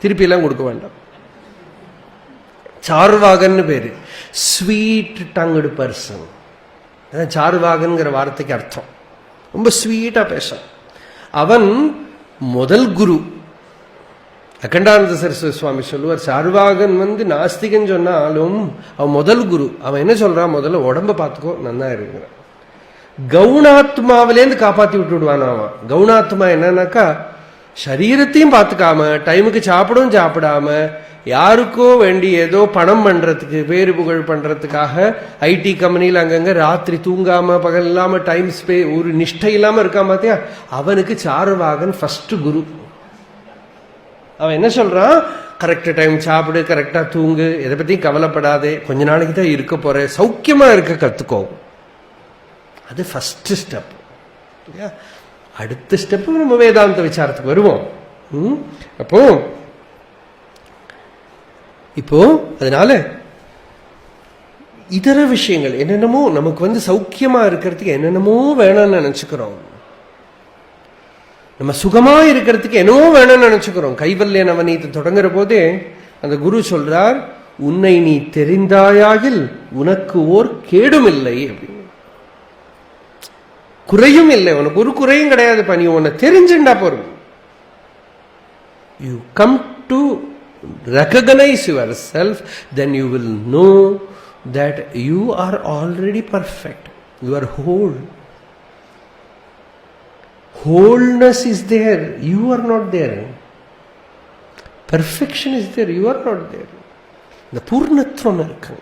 S1: திருப்பி எல்லாம் கொடுக்க வேண்டாம். சார்வாகன்னு பேரு, ஸ்வீட் டங்டு பர்சன். சார்வாகன்கிற வார்த்தைக்கு அர்த்தம் ரொம்ப ஸ்வீட்டா பேச. அவன் முதல் குரு. அகண்டானந்த சரஸ்வதி சுவாமி சொல்லுவார், சார்வாகன் நாஸ்திகன் சொன்னாலும் அவன் முதல் குரு. அவன் என்ன சொல்றான்? முதல்ல உடம்ப பார்த்துக்கோ, நல்லா இருக்கிறான். கவுனாத்மாவிலேருந்து காப்பாத்தி விட்டுடுவான் அவன். கவுனாத்மா என்னன்னாக்கா, சரீரத்தையும் பார்த்துக்காம டைமுக்கு சாப்பிடாம யாருக்கோ வேண்டி ஏதோ பணம் பண்றதுக்கு, பேரு புகழ் பண்றதுக்காக ஐடி கம்பெனியில் அங்கங்க ராத்திரி தூங்காம பகல் இல்லாம டைம் ஒரு நிஷ்டை இல்லாம இருக்கான் பார்த்தியா? அவனுக்கு சார்வாகன் ஃபர்ஸ்ட் குரு. அவன் என்ன சொல்றான்? கரெக்ட் டைம் சாப்பிடு, கரெக்டா தூங்கு, எதை பத்தியும் கவலைப்படாதே, கொஞ்ச நாளைக்கு தான் இருக்க போற, சௌக்கியமா இருக்க கத்துக்கோ. அது ஃபர்ஸ்ட் ஸ்டெப். அடுத்த ஸ்டெப் நம்ம வேதாந்த விசாரத்துக்கு வருவோம். இப்போ அதனால இதர விஷயங்கள் என்னென்னமோ நமக்கு சௌக்கியமா இருக்கிறதுக்கு என்னென்னமோ வேணும்னு நினைச்சுக்கிறோம். நம்ம சுகமா இருக்கிறதுக்கு என்னவோ வேணும்னு நினைச்சுக்கிறோம். கைவல்ய நவநீதி தொடங்குற போதே அந்த குரு சொல்றார், உன்னை நீ தெரிந்தாயாகில் உனக்கு ஓர் கேடும் இல்லை அப்படின்னு. குறையும் இல்லை, உனக்கு ஒரு குறையும் கிடையாதுப்பா. நீ உன்னை தெரிஞ்சுண்டா போறோம். You come to recognize yourself, then you will know that you are already perfect. You are whole. Wholeness is there, you are not there. Perfection is there, you are not there. The பூர்ணத்துவம் இருக்கு.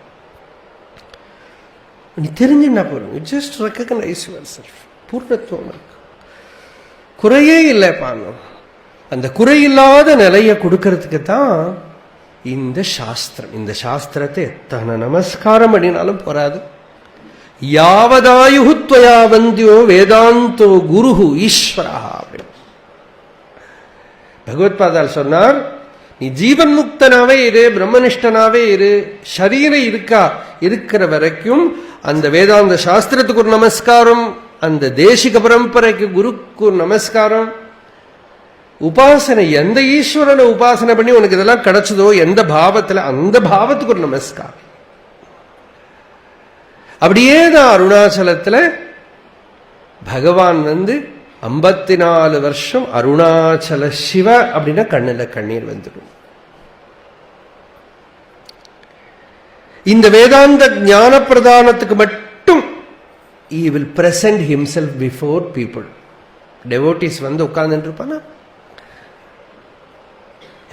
S1: நீ தெரிஞ்சுன்னா போறோம். You just recognize yourself. பூர்ணத்துவம் இருக்கு, குறையே இல்லை பானம். அந்த குறையில்லாத நிலையை கொடுக்கறதுக்கு தான் இந்த சாஸ்திரம். இந்த சாஸ்திரத்தை எத்தனை நமஸ்காரம் பண்ணினாலும் போராது. யாவதாயுத்வயா வந்தியோ வேதாந்தோ குரு ஈஸ்வரா. பகவத்பாதால் சொன்னார், நீ ஜீவன் முக்தனாவே இரு, பிரம்மனிஷ்டனாவே இரு, சரீரம் இருக்கிற வரைக்கும் அந்த வேதாந்த சாஸ்திரத்துக்கு ஒரு நமஸ்காரம், அந்த தேசிக பரம்பரைக்கு குருக்கு ஒரு நமஸ்காரம். உபாசனை, எந்த ஈஸ்வரனை உபாசனை பண்ணி உனக்கு இதெல்லாம் கிடைச்சதோ, எந்த பாவத்துல, அந்த பாவத்துக்கு ஒரு நமஸ்காரம். அப்படியே தான் அருணாச்சலத்துல பகவான் 54 வருஷம் அருணாச்சல சிவ அப்படின்னா கண்ணுல கண்ணீர் வந்துடும். இந்த வேதாந்த ஞான பிரதானத்துக்கு மட்டும் he will present himself before people. devotees உட்கார்ந்துட்டு இருப்பானா,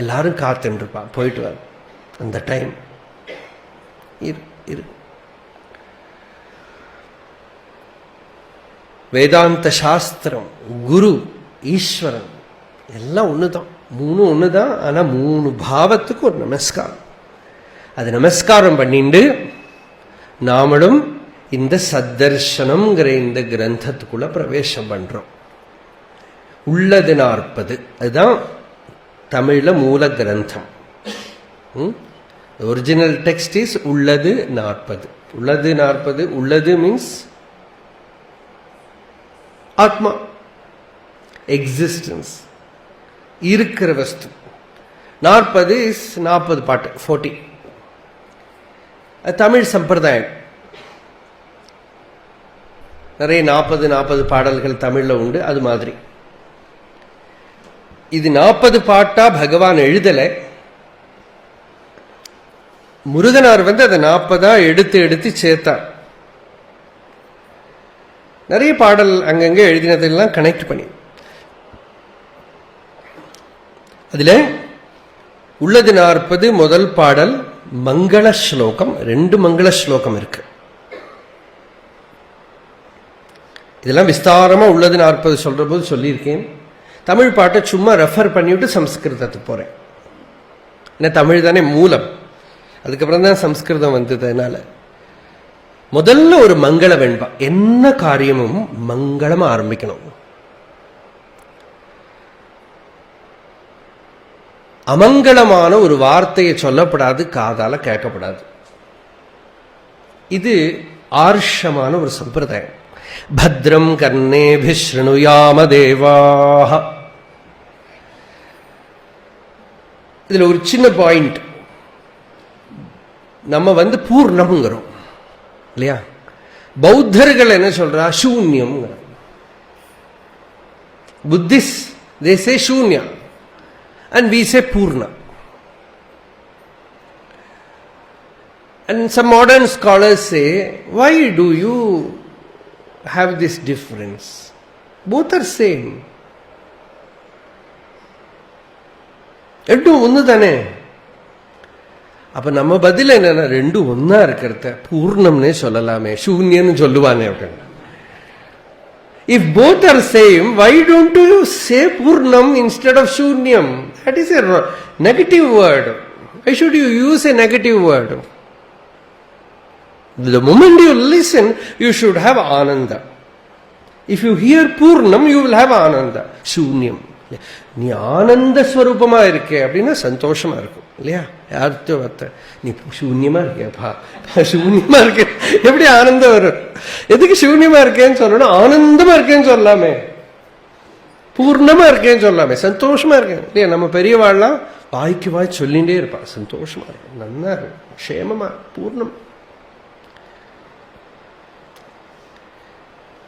S1: எல்லாரும் காத்துட்டு இருப்பான், போயிட்டு வர அந்த டைம் இரு. வேதாந்த சாஸ்திரம், குரு, ஈஸ்வரன் எல்லாம் ஒண்ணுதான், மூணு ஒண்ணுதான். ஆனா 3 பாவத்துக்கு ஒரு நமஸ்காரம். அது நமஸ்காரம் பண்ணிண்டு நாமளும் இந்த சத்தர்ஷனம்ங்கிற இந்த கிரந்தத்துக்குள்ள பிரவேசம் பண்றோம். உள்ளது 40, அதுதான் தமிழ்ல மூல கிரந்தம். ஒரிஜினல் டெக்ஸ்ட் இஸ் உள்ளது 40. உள்ளது 40. உள்ளது மீன்ஸ் ஆத்மா, எக்ஸிஸ்டன்ஸ், இருக்கிற வஸ்து. 40 இஸ் 40 பாட்டு, 40. தமிழ் சம்பிரதாயம். நிறைய 40 பாடல்கள் தமிழ்ல உண்டு. அது மாதிரி இது 40 பாட்டா பகவான் எழுதல. முருகனார் வந்து அதை 40 எடுத்து சேர்த்தார். நிறைய பாடல் அங்கங்க எழுதினதெல்லாம் கனெக்ட் பண்ணி அதுல உள்ளது 40 முதல் பாடல் மங்கள ஸ்லோகம். 2 மங்கள ஸ்லோகம் இருக்கு. இதெல்லாம் விஸ்தாரமா உள்ளது 40 சொல்ற போது சொல்லியிருக்கேன். தமிழ் பாட்டை சும்மா ரெஃபர் பண்ணிவிட்டு சம்ஸ்கிருதத்துக்கு போறேன். ஏன்னா தமிழ் தானே மூலம், அதுக்கப்புறம் தான் சம்ஸ்கிருதம் வந்தது. அதனால முதல்ல ஒரு மங்கள வெண்பா. என்ன காரியமும் மங்களமா ஆரம்பிக்கணும். அமங்கலமான ஒரு வார்த்தையை சொல்லப்படாது, காதால கேட்கப்படாது. இது ஆர்ஷமான ஒரு சம்பிரதாயம். பத்ரம் கர்ணேபி ஸ்ருணுயாம தேவாஹ. இதுல ஒரு சின்ன பாயிண்ட். நம்ம வந்து பூர்ணம்ங்கிறோம் இல்லையா? பௌத்தர்கள் என்ன சொல்றா? சூன்யம். புத்திஸ் they say shunya and we say purna. And some modern scholars say, why do you have this difference? Both are same. ரெண்டும் ஒன்று தானே. அப்ப நம்ம பதில் என்னன்னா, ரெண்டும் ஒன்னா இருக்கிறத பூர்ணம்னே சொல்லலாமே, சூன்யன்னு சொல்லுவானே. If both are same, why don't you say purnam instead of shunyam? That is a negative word. Why should you use a negative word? The moment you listen, you should have ananda. If you hear purnam, you will have ananda. Shunyam. நீ ஆனந்த ஸ்வரூபமா இருக்கே அப்படின்னா சந்தோஷமா இருக்கும் இல்லையா? யார்த்தோ பார்த்த நீ சூன்யமா இருக்கேப்பா, சூன்யமா இருக்க, எப்படி ஆனந்தம் வரும்? எதுக்கு சூன்யமா இருக்கேன்னு சொல்லணும்? ஆனந்தமா இருக்கேன்னு சொல்லாமே, பூர்ணமா இருக்கேன்னு சொல்லாமே, சந்தோஷமா இருக்கேன் இல்லையா? நம்ம பெரியவாள்லாம் வாய்க்கு வாய் சொல்லிகிட்டே இருப்பா, சந்தோஷமா இருக்கும், நல்லா இருக்கும், க்ஷேமமா, பூர்ணம்.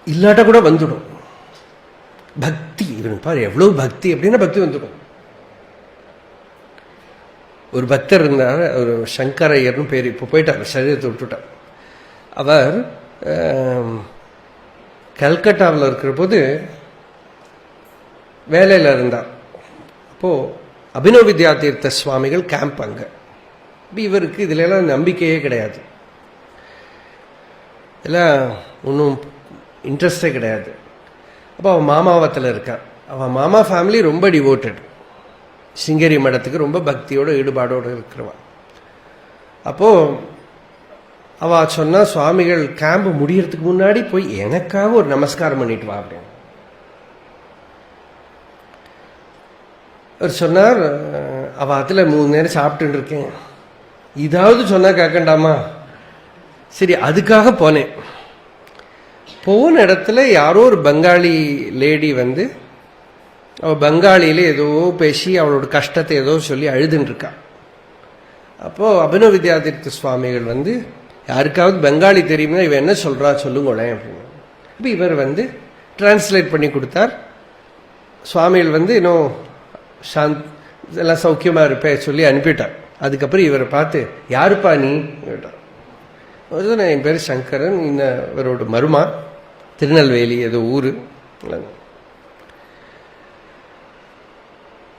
S1: இல்லாட்ட கூட வந்துடும் பக்தி. இவனுக்கு பாரு எவ்வளவு பக்தி அப்படின்னா பக்தி வந்துடும். ஒரு பக்தர் இருந்தார், ஒரு சங்கரையர்னு பேர், இப்போ போயிட்டார், சரீரத்தை விட்டுட்டார். அவர் கல்கட்டாவில் இருக்கிற போது வேலையில் இருந்தார். அப்போது அபினவ வித்யா தீர்த்த சுவாமிகள் கேம்ப் அங்கே. இவருக்கு இதுல எல்லாம் நம்பிக்கையே கிடையாது, எல்லாம் ஒன்றும் இன்ட்ரெஸ்டே கிடையாது. அப்போ அவன் மாமாவத்தில் இருக்கான். அவன் மாமா ஃபேமிலி ரொம்ப டிவோட்டட், சிங்கேரி மடத்துக்கு ரொம்ப பக்தியோட ஈடுபாடோடு இருக்கிறவன். அப்போது அவ சொன்னா, சுவாமிகள் கேம்ப் முடியறதுக்கு முன்னாடி போய் எனக்காக ஒரு நமஸ்காரம் பண்ணிட்டு வா அப்படின்னு. அவர் சொன்னார், அவ அதில் 3 நேரம் சாப்பிட்டு இருக்கேன், இதாவது சொன்னா கேட்கண்டாமா? சரி, அதுக்காக போனேன். போன இடத்துல யாரோ ஒரு பெங்காலி லேடி வந்து, அவள் பெங்காலியில ஏதோ பேசி அவளோட கஷ்டத்தை ஏதோ சொல்லி அழுதுன்னு இருக்கா. அப்போது அபினவ வித்யாதீர்த்த சுவாமிகள் வந்து, யாருக்காவது பெங்காலி தெரியுமா, இவன் என்ன சொல்கிறா சொல்லுங்களேன் அப்படின்னு. இப்போ இவர் வந்து டிரான்ஸ்லேட் பண்ணி கொடுத்தார். சுவாமிகள் வந்து இன்னும் எல்லாம் சௌக்கியமாக இருப்பேன் சொல்லி அனுப்பிட்டார். அதுக்கப்புறம் இவரை பார்த்து, யாருப்பா நீ கேட்டார். என் பேர் சங்கரன், இவரோட மருமா, திருநெல்வேலி ஏதோ ஊர்.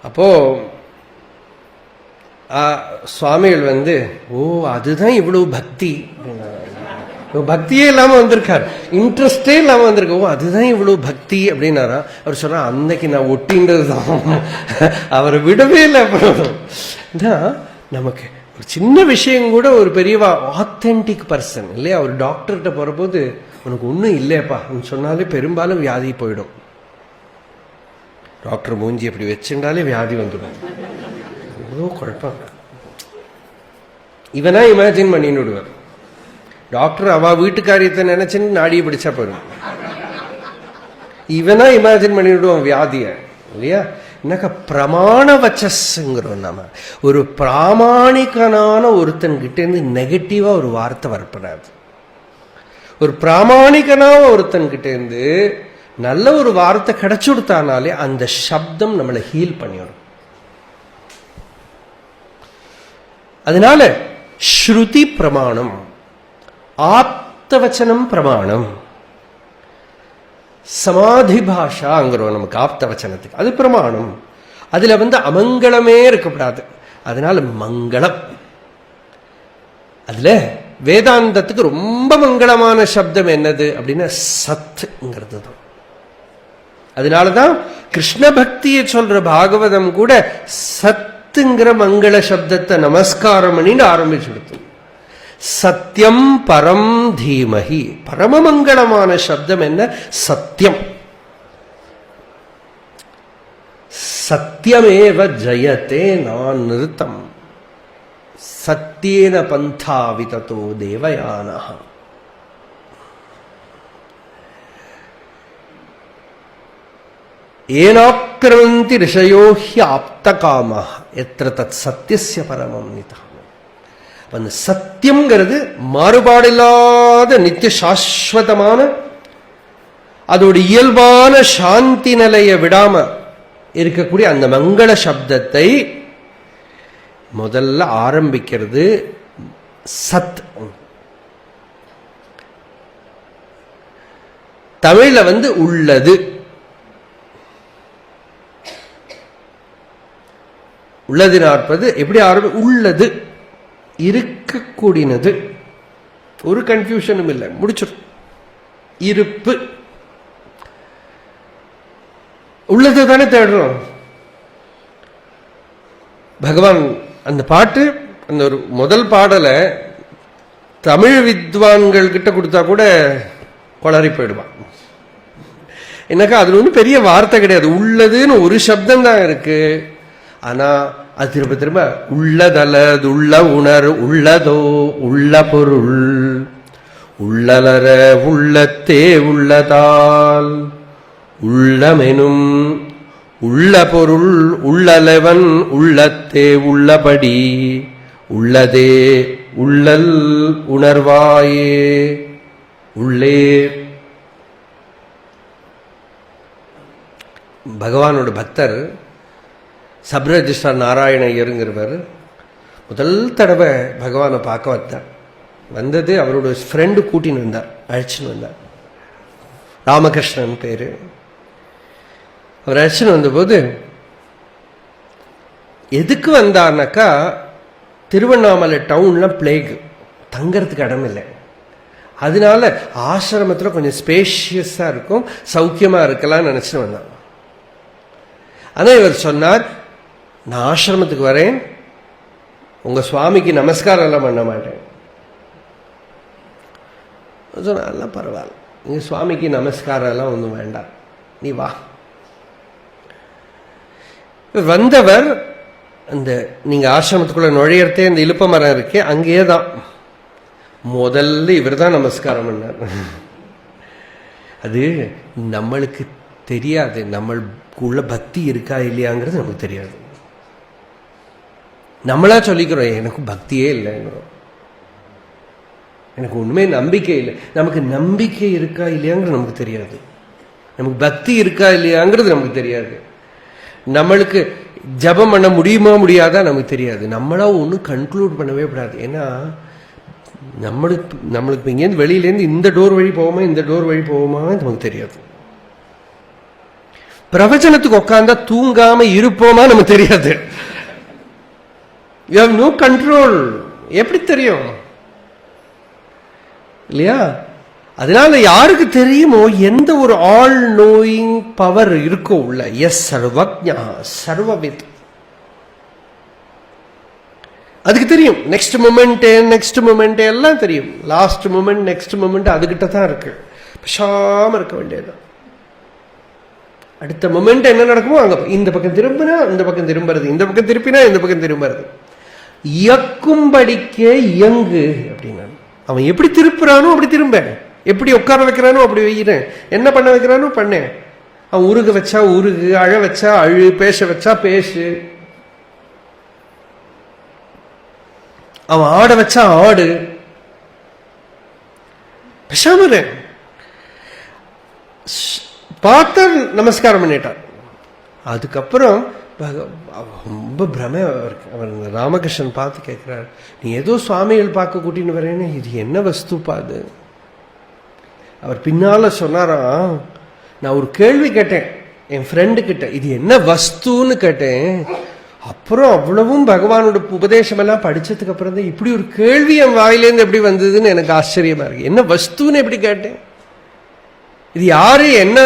S1: அப்போ சுவாமிகள் வந்து, ஓ அதுதான் இவ்வளவு பக்தி, பக்தியே இல்லாம வந்திருக்காரு, இன்ட்ரெஸ்டே இல்லாம வந்திருக்க, ஓ அதுதான் இவ்வளவு பக்தி அப்படின்னாரா. அவர் சொன்னா, அன்னைக்கு நான் ஒட்டின்றது தான், அவரை விடவே இல்லை. அப்புறம் நமக்கு சின்ன விஷயம் கூட ஒரு பெரியவா ஆத்தென்டிக் பர்சன் இல்லையா, ஒரு டாக்டர்கிட்ட போறபோது உனக்கு ஒன்றும் இல்லையப்பா சொன்னாலே பெரும்பாலும் வியாதி போயிடும். டாக்டர் மூஞ்சி அப்படி வச்சுட்டாலே வியாதி வந்துடும். எவ்வளோ குழப்பம். இவனா இமேஜின் பண்ணின்னு விடுவார். டாக்டர் அவ வீட்டுக்காரியத்தை நினைச்சுன்னு நாடியை பிடிச்சா போயிடும். இவனா இமேஜின் பண்ணி விடுவான் வியாதிய இல்லையா. என்னக்கா பிரமாண வச்சஸ்ங்கிறோம். நாம ஒரு பிராமணிகனான ஒருத்தன்கிட்ட இருந்து நெகட்டிவா ஒரு வார்த்தை வரப்படாது. ஒரு பிராமணிகனான ஒருத்தன்கிட்ட இருந்து நல்ல ஒரு வார்த்தை கிடைச்சு கொடுத்தானாலே அந்த சப்தம் நம்மளை ஹீல் பண்ணிடும். அதனால ஸ்ருதி பிரமாணம், ஆப்தவச்சனம் பிரமாணம், சமாதி பாஷாங்கிறோம் நமக்கு ஆப்த வச்சனத்துக்கு, அது பிரமாணம். அதுல அமங்கலமே இருக்கக்கூடாது. அதனால மங்களம். அதுல வேதாந்தத்துக்கு ரொம்ப மங்களமான சப்தம் என்னது அப்படின்னா சத்ங்கிறது தான். அதனாலதான் கிருஷ்ண பக்தியை சொல்ற பாகவதம் கூட சத்துங்கிற மங்கள சப்தத்தை நமஸ்காரம் பண்ணின்னு ஆரம்பிச்சுடுத்து. சத்தியம் பரம் தீமஹி, பரமமங்களமான சப்தம் என்ன? சத்தியம். சத்தியமேவ ஜயத்தே நான் நிறுத்தம், சத்தியேன பந்தா விததோ தேவயானஹ. ஏனாக்ரமந்தி ரிஷயோ ஹ்யாப்தகாமஹ யத்ர தத் சத்யஸ்ய பரமம் நிதஹ. அந்த சத்தியம்ங்கிறது மாறுபாடில்லாத நித்திய சாஸ்வதமான, அதோட இயல்பான சாந்தி நிலையை விடாம இருக்கக்கூடிய அந்த மங்கள சப்தத்தை முதல்ல ஆரம்பிக்கிறது சத். தமிழ்ல உள்ளது. உள்ளது நாற்பது எப்படி உள்ளது, இருக்கக்கூடியது, ஒரு கன்ஃபியூஷனும் இல்லை, முடிச்சிடும். இருப்பு உள்ளது தானே தேடுறோம். பகவான் அந்த பாட்டு, அந்த ஒரு முதல் பாடலை தமிழ் வித்வான்கள் கிட்ட கொடுத்தா கூட குளறி போயிடுவான். என்னக்கா அதுல ஒன்றும் பெரிய வார்த்தை கிடையாது, உள்ளதுன்னு ஒரு சப்தம் தான் இருக்கு. ஆனா அது திரும்ப திரும்ப உள்ளதலது, உள்ள உணர், உள்ளதோ உள்ள பொருள், உள்ளலர உள்ளத்தே உள்ளதால், உள்ளமெனும் உள்ள பொருள் உள்ளலவன் உள்ளத்தே உள்ளபடி, உள்ளதே உள்ளல் உணர்வாயே உள்ளே. பகவானோட பக்தர் சப்ரஜிஸ்டார் நாராயண ஐயருங்கிறவர் முதல் தடவை பகவானை பார்க்க வந்தது அவரோட ஃப்ரெண்டு கூட்டின்னு வந்தார், அழைச்சின்னு வந்தார். ராமகிருஷ்ணன் பேரு. அவர் அழைச்சின்னு வந்தபோது எதுக்கு வந்தார்னாக்கா, திருவண்ணாமலை டவுன்ல பிளேக், தங்கறதுக்கு இடம் இல்லை. அதனால ஆசிரமத்தில் கொஞ்சம் ஸ்பேஷியஸா இருக்கும், சௌக்கியமா இருக்கலாம்னு நினைச்சுன்னு வந்தார். ஆனா இவர் சொன்னார், நான் ஆசிரமத்துக்கு வரேன், உங்க சுவாமிக்கு நமஸ்காரம் எல்லாம் பண்ண மாட்டேன். சொன்னெல்லாம் பரவாயில்ல, நீங்க சுவாமிக்கு நமஸ்காரம் எல்லாம் ஒன்றும் வேண்டாம், நீ வா. வந்தவர் அந்த நீங்க ஆசிரமத்துக்குள்ள நுழையறதே அந்த இலுப்ப மரம் இருக்கே, அங்கேயே தான் முதல்ல இவர் தான் நமஸ்காரம் பண்ணார். அது நம்மளுக்கு தெரியாது, நம்மளுக்குள்ள பக்தி இருக்கா இல்லையாங்கிறது நமக்கு தெரியாது. நம்மளா சொல்லிக்கிறோம் எனக்கு பக்தியே இல்லைங்கிறோம், எனக்கு ஒண்ணுமே நம்பிக்கை இல்லை. நமக்கு நம்பிக்கை இருக்கா இல்லையாங்கிறது நமக்கு தெரியாது, நமக்கு பக்தி இருக்கா இல்லையாங்கிறது நமக்கு தெரியாது, நம்மளுக்கு ஜபம் பண்ண முடியுமா முடியாதா நமக்கு தெரியாது. நம்மளா ஒன்றும் கன்க்ளூட் பண்ணவே கூடாது. ஏன்னா நம்மளுக்கு இங்கேருந்து வெளியிலேருந்து இந்த டோர் வழி போவோமா இந்த டோர் வழி போவோமா நமக்கு தெரியாது. பிரவச்சனத்துக்கு உட்கார்ந்தா தூங்காம இருப்போமா நமக்கு தெரியாது. You have no control. எப்படி தெரியும் இல்லையா? அதனால யாருக்கு தெரியுமோ எந்த ஒரு ஆல் நோயிங் பவர் இருக்கோ உள்ள, எஸ் சர்வஜ்ஞா சர்வவித், அதுக்கு தெரியும் நெக்ஸ்ட் மூமெண்ட் எல்லாம் தெரியும். லாஸ்ட் மூமெண்ட் நெக்ஸ்ட் மூமெண்ட் அதுகிட்ட தான் இருக்கு. பேசாம இருக்க வேண்டியது. அடுத்த மூமெண்ட் என்ன நடக்குமோ அங்க இந்த பக்கம் திரும்பினா இந்த பக்கம் திரும்புறது, இந்த பக்கம் திருப்பினா இந்த பக்கம் திரும்புறது. இயக்கும்படிக்கே இயங்கு அப்படின்னா அவன் எப்படி திருப்புறானோ அப்படி திரும்ப, எப்படி உட்கார வைக்கிறானோ அப்படி வைக்கிறேன், என்ன பண்ண வைக்கிறானோ பண்ணேன். அவன் உருக வச்சா உருகு, அழ வச்சா அழு, பேச வச்சா பேசு, அவன் ஆட வச்சா ஆடு. பேசாம பார்த்தா நமஸ்காரம் பண்ணிட்டான். அதுக்கப்புறம் ரொம்ப பிரமையா இருக்கு. அவர் ராமகிருஷ்ணன் பார்த்து கேட்கிறார், நீ ஏதோ சுவாமிகள் பார்க்க கூட்டின்னு வரேன்னு, இது என்ன வஸ்துப்பா அது? அவர் பின்னால சொன்னாராம், நான் ஒரு கேள்வி கேட்டேன் என் ஃப்ரெண்டு கிட்ட, இது என்ன வஸ்துன்னு கேட்டேன். அப்புறம் அவ்வளவும் பகவானோட உபதேசம் எல்லாம் படிச்சதுக்கு அப்புறம் தான் இப்படி ஒரு கேள்வி என் வாயிலேருந்து எப்படி வந்ததுன்னு எனக்கு ஆச்சரியமா இருக்கு. என்ன வஸ்துன்னு எப்படி கேட்டேன்? இது யாரு, என்ன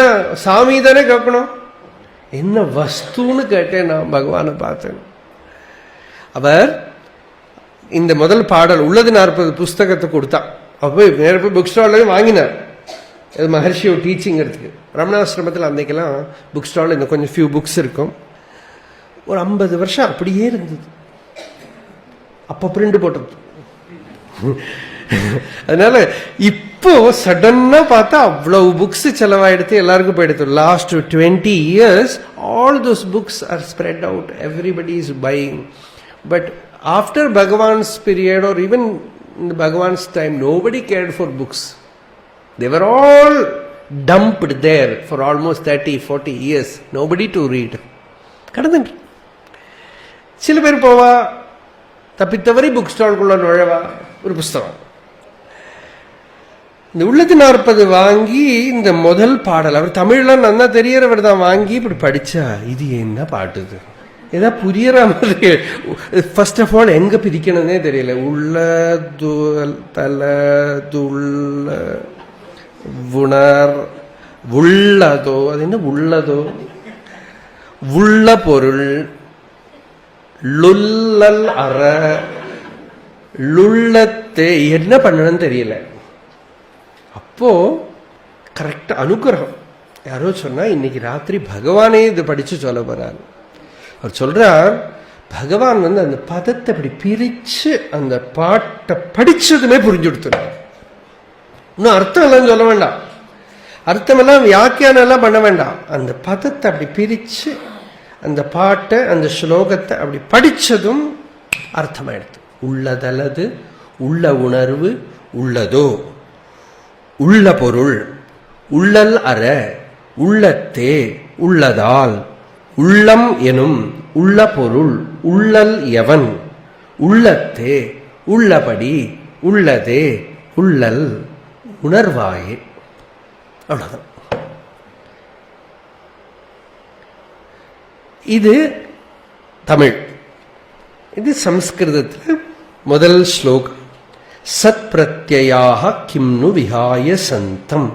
S1: சாமி தானே கேட்கணும், என்ன வஸ்துன்னு கேட்டேன். நான் பகவானை பார்த்தேன். அவர் இந்த முதல் பாடல் உள்ளது 40 புஸ்தகத்தை கொடுத்தான். அப்போ நேர போய் புக் ஸ்டால்ல வாங்கினார். அது மகர்ஷியோட டீச்சிங்கிறதுக்கு. ரமணாசிரமத்தில் அன்னைக்கெல்லாம் புக் ஸ்டால் இந்த கொஞ்சம் ஃபியூ புக்ஸ் இருக்கும். ஒரு 50 வருஷம் அப்படியே இருந்தது. அப்போ பிரிண்ட் போட்டது. அதனால இப்போ சடனா பார்த்தா அவ்வளவு புக்ஸ் செலவாயிடுத்து, எல்லாருக்கும் போயிடுது. Last 20 years all those books are spread out, everybody is buying. But after Bhagavan's period or even in Bhagavan's time, nobody cared for books. They were all dumped there for almost 30-40 years, nobody to read. கடந்து சில பேர் போவா, தப்பித்தவரை book ஸ்டால்குள்ள நுழைவா, ஒரு புஸ்தகம். இந்த உள்ளது 40 வாங்கி இந்த முதல் பாடல், அவர் தமிழ்ல நல்லா தெரியறவர் தான், வாங்கி இப்படி படிச்சா இது என்ன பாட்டுது, ஏதா புரியற மாதிரி. ஃபர்ஸ்ட் ஆஃப் ஆல் எங்க பிரிக்கணும்னே தெரியல. உள்ளது தல துள்ள உணர் உள்ளதோ, அது என்ன உள்ளதோ, உள்ள பொருள் லுல்லல் அற லுள்ளத்தே, என்ன பண்ணணும்னு தெரியல. அப்போ கரெக்டா அனுகிரகம். யாரோ சொன்னா இன்னைக்கு ராத்திரி பகவானே இது படிச்சு சொல்ல போறாரு. அவர் சொல்றார், பகவான் அந்த பதத்தை அப்படி பிரிச்சு அந்த பாட்டை படிச்சதுமே புரிஞ்சு கொடுத்துறார். இன்னும் அர்த்தம் எல்லாம் சொல்ல வேண்டாம், அர்த்தமெல்லாம் வியாக்கியானம் எல்லாம் பண்ண வேண்டாம். அந்த பதத்தை அப்படி பிரிச்சு அந்த பாட்டை அந்த ஸ்லோகத்தை அப்படி படிச்சதும் அர்த்தமாயிடுது. உள்ளதல்லது உள்ள உணர்வு உள்ளதோ, உள்ள பொருள் உள்ளல் அற உள்ளத்தே உள்ளதால் உள்ளம் எனும் உள்ள பொருள் உள்ளல் எவன் உள்ளத்தே உள்ளபடி உள்ளதே உள்ளல் உணர்வாயே. அவ்வளவுதான். இது தமிழ். இது சம்ஸ்கிருதத்தில் முதல் ஸ்லோகம். சத் பிரத்யயாக கிம்னு விஹாய சந்தம்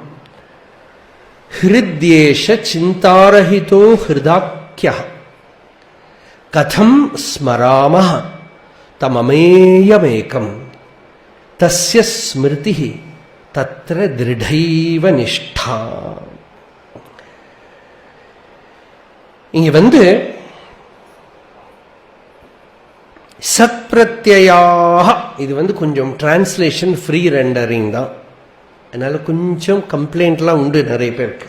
S1: ஹிருத்யேஷ சிந்தாரஹிதோ ஹிருதாக்ய கதம் ஸ்மராமஹ தமமேயமேகம் தஸ்ய ஸ்மிருதி தத்ர திருடைவ நிஷ்டா. இங்க சத் பிரத்யயாக, இது கொஞ்சம் டிரான்ஸ்லேஷன் ஃப்ரீ ரெண்டரிங் தான். அதனால கொஞ்சம் கம்ப்ளைண்ட்லாம் உண்டு நிறைய பேருக்கு.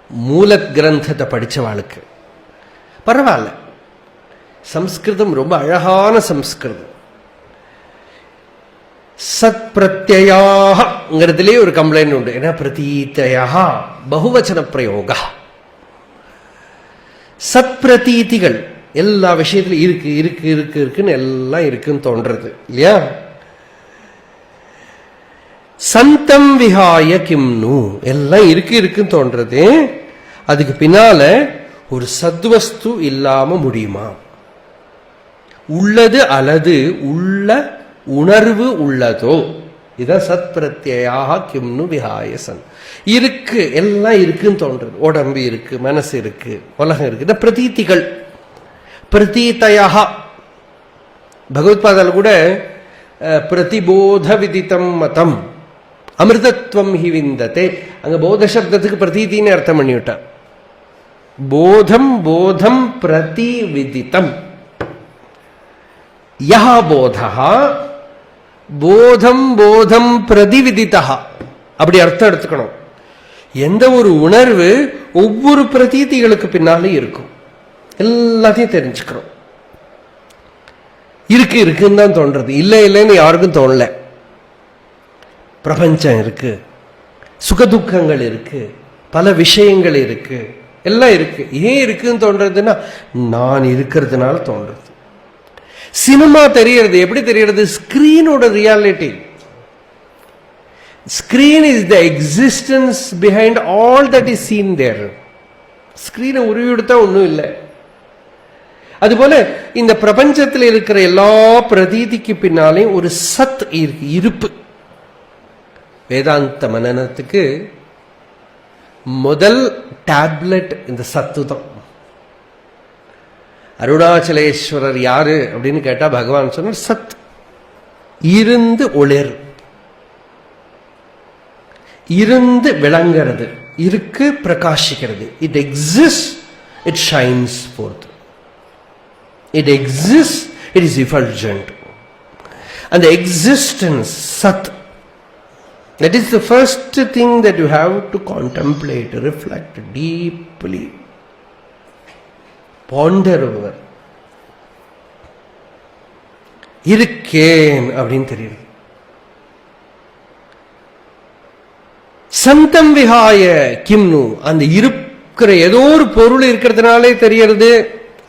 S1: மூல கிரந்தத்தை படிச்சவாளுக்கு பரவாயில்ல, சம்ஸ்கிருதம் ரொம்ப அழகான சம்ஸ்கிருதம். சத் பிரத்யயாங்கிறதுலே ஒரு கம்ப்ளைண்ட் உண்டு. ஏன்னா பிரதீத்தயா பகுவச்சன பிரயோக. சத் பிரதீதிகள் எல்லா விஷயத்திலும் இருக்கு இருக்கு இருக்கு இருக்குன்னு எல்லாம் இருக்குன்னு தோன்றது இல்லையா? சந்தம் விஹாய கிம்னு எல்லாம் இருக்கு இருக்குன்னு தோன்றது. அதுக்கு பின்னால ஒரு சத்வஸ்து இல்லாம முடியுமா? உள்ளது அல்லது உள்ள உணர்வு உள்ளதோ, இதான் சத் பிரத்யயாக கிம்னு விஹாய சன். இருக்கு, எல்லாம் இருக்குன்னு தோன்றது. உடம்பு இருக்கு, மனசு இருக்கு, உலகம் இருக்கு. பிரதீதிகள் பிரதீதயா பகவத்பாதால கூட பிரதிபோத விதித்தம் மதம் அமிர்தத்வம் ஹி விந்ததே, அங்க போத சப்தத்துக்கு பிரதீதின்னு அர்த்தம் பண்ணிவிட்டான். போதம் போதம் பிரதி விதித்தம், யஹ போதஹா போதம் போதம் பிரதிவிதிதா, அப்படி அர்த்தம் எடுத்துக்கணும். எந்த ஒரு உணர்வு ஒவ்வொரு பிரதீதிகளுக்கு பின்னாலே இருக்கும், எல்லாத்தையும் தெரிஞ்சுக்கிறோம். இருக்கு இருக்குன்னு தான் தோன்றது, இல்லை இல்லைன்னு யாருக்கும் தோணல. பிரபஞ்சம் இருக்கு, சுகதுக்கங்கள் இருக்கு, பல விஷயங்கள் இருக்கு, எல்லாம் இருக்கு. ஏன் இருக்குன்னு தோன்றதுன்னா நான் இருக்கிறதுனால தோன்றது. சினிமா தெரியறது எப்படி தெரியறது? ஸ்கிரீனோட reality. Screen is the existence behind all that is seen there. ஸ்கிரீனை உருவிடுத்தா ஒன்றும் இல்லை. அதுபோல இந்த பிரபஞ்சத்தில் இருக்கிற எல்லா பிரதீதிக்கு பின்னாலையும் ஒரு சத் இருப்பு. வேதாந்த மனனத்துக்கு முதல் டேப்லெட் இந்த சத்து தான். அருணாச்சலேஸ்வரர் யாரு அப்படின்னு கேட்டா பகவான் சொன்னார் சத். இருந்து ஒளிர், இருந்து விளங்கிறது, இருக்கு பிரகாசிக்கிறது. It exist, it shines fourth. It exists, it is effulgent. And the existence, Sat, that is the first thing that you have to contemplate, reflect deeply, ponder over. இருக்கேன் அப்படின்னு தெரியுது. சந்தம் விஹாய கிம்னு, அந்த இருக்கிற ஏதோ ஒரு பொருள் இருக்கிறதுனாலே தெரியறது.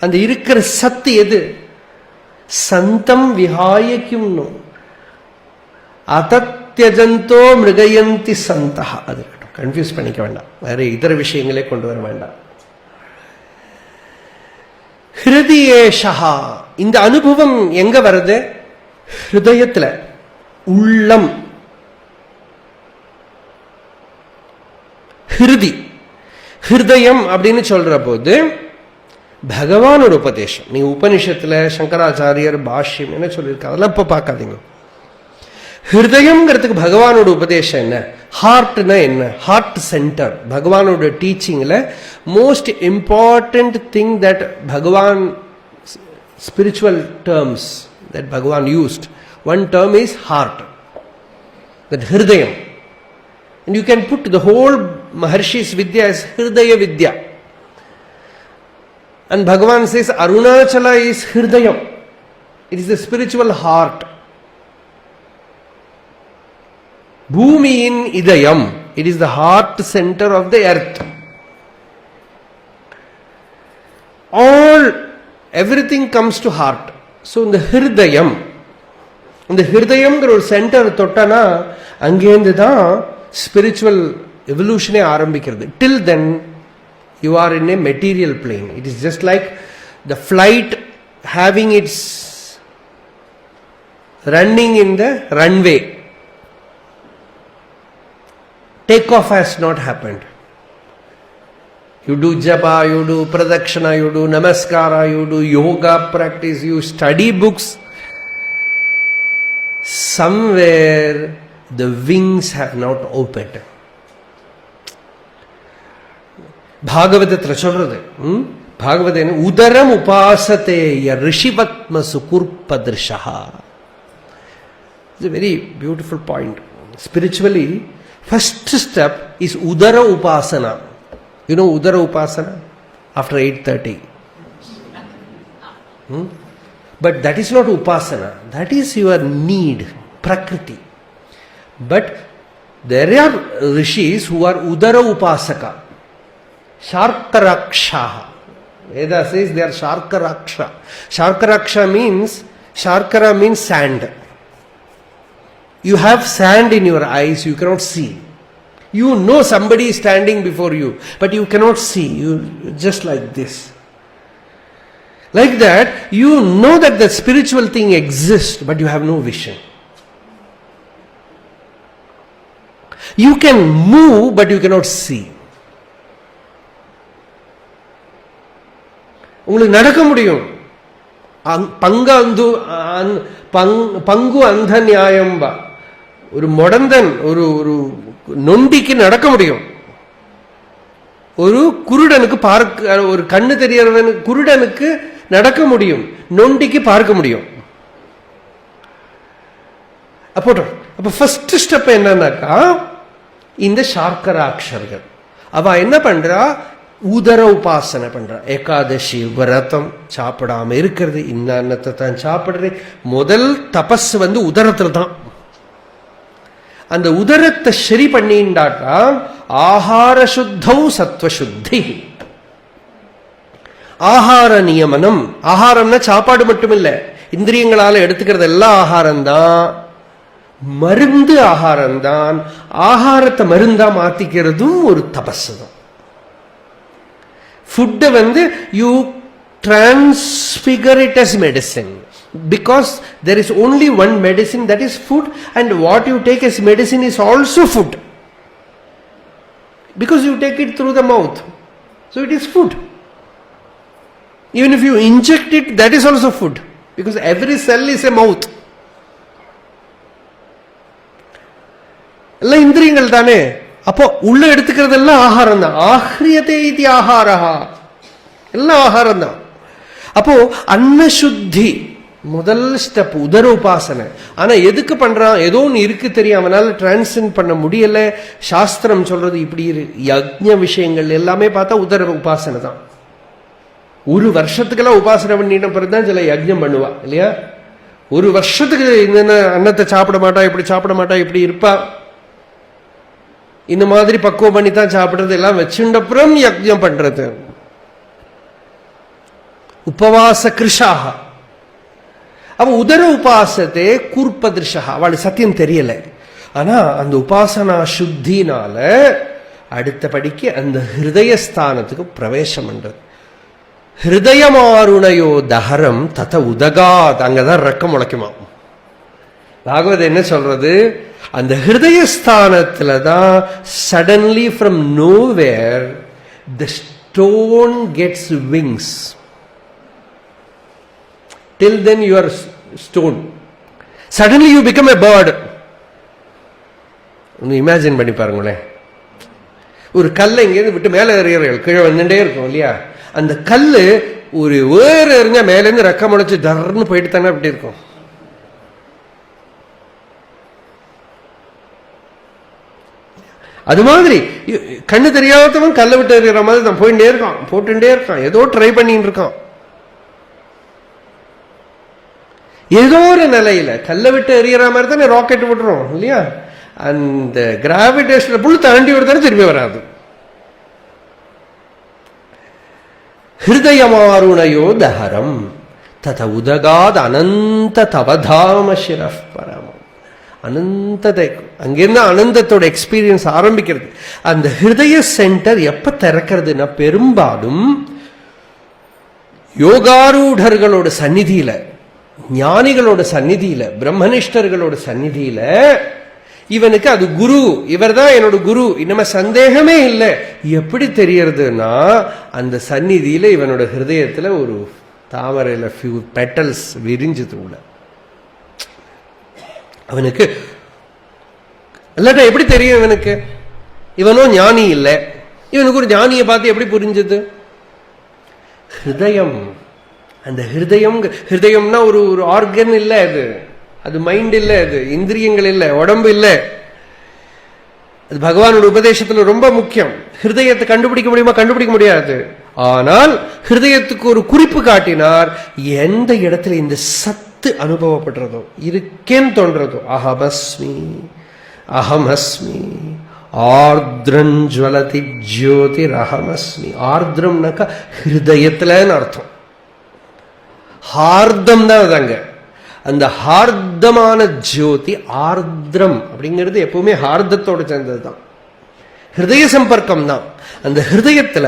S1: அந்த இருக்கிற சத்து எது? சந்தம் விஹாய கிம்னு அதத்யஜந்தோ மிருகயந்தி சந்தா. அது கன்ஃபியூஸ் பண்ணிக்க வேண்டாம், வேற இதர விஷயங்களே கொண்டு வர வேண்டாம். ஹிருதயேஷா, இந்த அனுபவம் எங்க வருது? ஹிருதயத்துல, உள்ளம். ஹிருதி, ஹிருதயம் அப்படின்னு சொல்ற போது பகவானோட உபதேசம். நீங்க உபனிஷத்துல சங்கராச்சாரியர் பாஷ்யம் என்ன சொல்லியிருக்காங்க அதெல்லாம் இப்ப பார்க்காதீங்க. ஹிருதயம்ங்கிறதுக்கு பகவானோட உபதேசம் என்ன? ஹார்ட்னா என்ன? Heart center. பகவானோட டீச்சிங்ல most important thing that Bhagavan, spiritual terms that Bhagavan used, one term is heart, that ஹிருதயம். And you can put the whole Maharshi's Vidya as Hridaya Vidya. And Bhagavan says Arunachala is Hridayam. It is the spiritual heart. Bhumi in Idayam. It is the heart center of the earth. Everything comes to heart. So in the Hridayam, இந்த ஹிருதயம்ங்கிற ஒரு centre தொட்டனா அங்கேருந்து தான் spiritual எவல்யூஷனே ஆரம்பிக்கிறது. டில் தென் you are in a material plane. It is just like the flight having its running in the runway. Takeoff has not happened. You do japa, you do pradakshana, you do namaskara, you do yoga practice, you study books. Somewhere the wings have not opened. பாகவதத்தில் சொல்றது, பாகவத உதரம் உபாசத்தேய ரிஷிவத்ம சுகுர்பதிருஷா. It's a very beautiful point. Spiritually, first step is udara upasana. You know udara upasana? After 8:30. But that is not upasana. That is your need, prakriti. But there are rishis who are udara upasaka. Sharkaraksha. Veda says they are Sharkaraksha. Sharkaraksha means, Sharkara means sand. You have sand in your eyes, you cannot see. You know somebody is standing before you, but you cannot see. You just like this. Like that, you know that the spiritual thing exists, but you have no vision. You can move, but you cannot see. உங்களுக்கு நடக்க முடியும், பங்காந்து பங்கு அந்த நியாயம்பா. ஒரு மொடந்தன், ஒரு ஒரு நொண்டிக்கு நடக்க முடியும், ஒரு குருடனுக்கு பார்க்க, ஒரு கண்ணு தெரியறவன் குருடனுக்கு நடக்க முடியும், நொண்டிக்கு பார்க்க முடியும். அப்ப ஃபர்ஸ்ட் ஸ்டெப் என்னன்னாக்கா இந்த சார்க்கராட்சர்கள் அவ என்ன பண்றா, உதர உபாசனை பண்றா. ஏகாதசி விரதம், சாப்பிடாம இருக்கிறது, இந்த அன்னத்தை தான் சாப்பிடுறது. முதல் தபஸ் உதரத்துல தான். அந்த உதரத்தை சரி பண்ணிண்டாட்டா ஆகார சுத்தௌ சத்வசுத்தி. ஆகார நியமனம், ஆகாரம்னா சாப்பாடு மட்டும் இல்ல, இந்திரியங்களால எடுத்துக்கிறது எல்லாம் ஆகாரம் தான், மருந்து ஆகாரம் தான். ஆகாரத்தை மருந்தா மாத்திக்கிறதும் ஒரு தபஸ் தான். ஃபுட்டை you transfigure it as medicine, because there is only one medicine, that is food, and what you take as medicine is also food, because you take it through the mouth, so it is food. Even if you inject it, that is also food, because every cell is a mouth. எல்லாம் இந்திரியங்கள் தானே. அப்போ உள்ள எடுத்துக்கிறதெல்லாம் ஆகாரம் தான். ஆஹ்ரியதே இது ஆகாரஹா, எல்லாம் ஆகாரம் தான். அப்போ அன்னசுத்தி முதல் ஸ்டெப் உதர உபாசனை. ஆனா எதுக்கு பண்றான், ஏதோ ஒன்று இருக்கு தெரியும், அவனால டிரான்சென்ட் பண்ண முடியல. சாஸ்திரம் சொல்றது இப்படி யஜ்ஞ விஷயங்கள் எல்லாமே பார்த்தா உதர உபாசனை தான். ஒரு வருஷத்துக்கெல்லாம் உபாசனை பண்ணிட்ட பிறகுதான் சில யஜ்ஞம் பண்ணுவா இல்லையா. ஒரு வருஷத்துக்கு இந்த அன்னத்தை சாப்பிட மாட்டா, இப்படி சாப்பிட மாட்டா, இப்படி இருப்பா, இந்த மாதிரி பக்குவம் பண்ணி தான் சாப்பிடுறது, எல்லாம் வச்சுண்டப்புறம் யஜ்ஞம் பண்றது. உபவாச கிருஷாக. அவ உதர உபாசத்தை கூர்ப்பதிருஷா, அவளுக்கு சத்தியம் தெரியல. ஆனா அந்த உபாசனா சுத்தினால அடுத்தபடிக்கு அந்த ஹிருதயஸ்தானத்துக்கு பிரவேசம் பண்றது. ஹிருதயமாருணையோ தஹரம் தத உதகாத், அங்கதான் ரக்கம் முளைக்குமா. பாகவத் என்ன சொல்றது, அந்த ஹிருதயஸ்தானத்துல தான் suddenly from nowhere the stone gets wings. Till then you are stone. Suddenly you become a bird. Imagine பண்ணி பாருங்களேன், ஒரு கல்லை இங்கேருந்து விட்டு மேலே எறியறீர்கள், கீழே வந்துட்டே இருக்கும் இல்லையா. அந்த கல்லு ஒரு வேற எறிஞ்சா மேலேருந்து ரெக்க முளைச்சு தர்ன்னு போயிட்டு தானே அப்படி இருக்கும். அது மாதிரி கண்ணு தெரியாதவன் கல்லை விட்டு எறிகிற மாதிரி தான் போயிட்டே இருக்கான், போட்டுட்டே இருக்கான், ஏதோ ட்ரை பண்ணிட்டு இருக்கான். ஏதோ ஒரு நிலையில கல்லை விட்டு எறிகிற மாதிரி தானே ராக்கெட் விட்டுறோம் இல்லையா. அந்த கிராவிடேஷன் புல் தாண்டி விடுத்தானே திரும்பி வராது. ஹிருதயமாருணையோ தஹரம் தத உதகாத் அனந்த தவதாம சிரஃப் பரமம். அனந்தத்தை, அங்கிருந்து அனந்தத்தோட எக்ஸ்பீரியன்ஸ் ஆரம்பிக்கிறது. அந்த ஹிருதய சென்டர் எப்ப திறக்கிறதுனா பெரும்பாலும் யோகாரூடர்களோட சந்நிதியில, ஞானிகளோட சந்நிதியில, பிரம்மனிஷ்டர்களோட சந்நிதியில. இவனுக்கு அது குரு, இவர் தான் என்னோட குரு, இனிமே சந்தேகமே இல்லை. எப்படி தெரியறதுன்னா அந்த சந்நிதியில இவனோட ஹிருதயத்துல ஒரு தாமரையில ஃபியூ பெட்டல்ஸ் விரிஞ்சது உள்ள. அவனுக்கு இல்லாட்டா எப்படி தெரியும் இவனுக்கு, இவனும் ஞானி இல்லை. இவனுக்கு ஒரு ஞானியை பார்த்து எப்படி புரிஞ்சது? ஹிருதயம். அந்த ஹிருதயம், ஹிருதயம்னா ஒரு ஒரு ஆர்கன் இல்லை, அது அது மைண்ட் இல்லை, அது இந்திரியங்கள் இல்லை, உடம்பு இல்லை. அது பகவானோட உபதேசத்துல ரொம்ப முக்கியம். ஹிருதயத்தை கண்டுபிடிக்க முடியுமா? கண்டுபிடிக்க முடியாது. ஆனால் ஹிருதயத்துக்கு ஒரு குறிப்பு காட்டினார். எந்த இடத்துல இந்த சத்து அனுபவப்படுறதோ, இருக்கேன்னு தோன்றதோ, அஹமஸ்மி அஹமஸ்மி ஆர்திரஞ்வலதி ஜோதிர் அஹமஸ்மி. ஆர்திரம்னாக்கா ஹிருதயத்துலன்னு அர்த்தம். ஹார்தம் தான் அதாங்க. அந்த ஹார்தமான ஜோதி, ஆர்திரம் அப்படிங்கிறது எப்பவுமே ஹார்தத்தோட சேர்ந்தது தான், ஹிருதய சம்பர்க்கம் தான். அந்த ஹிருதயத்துல,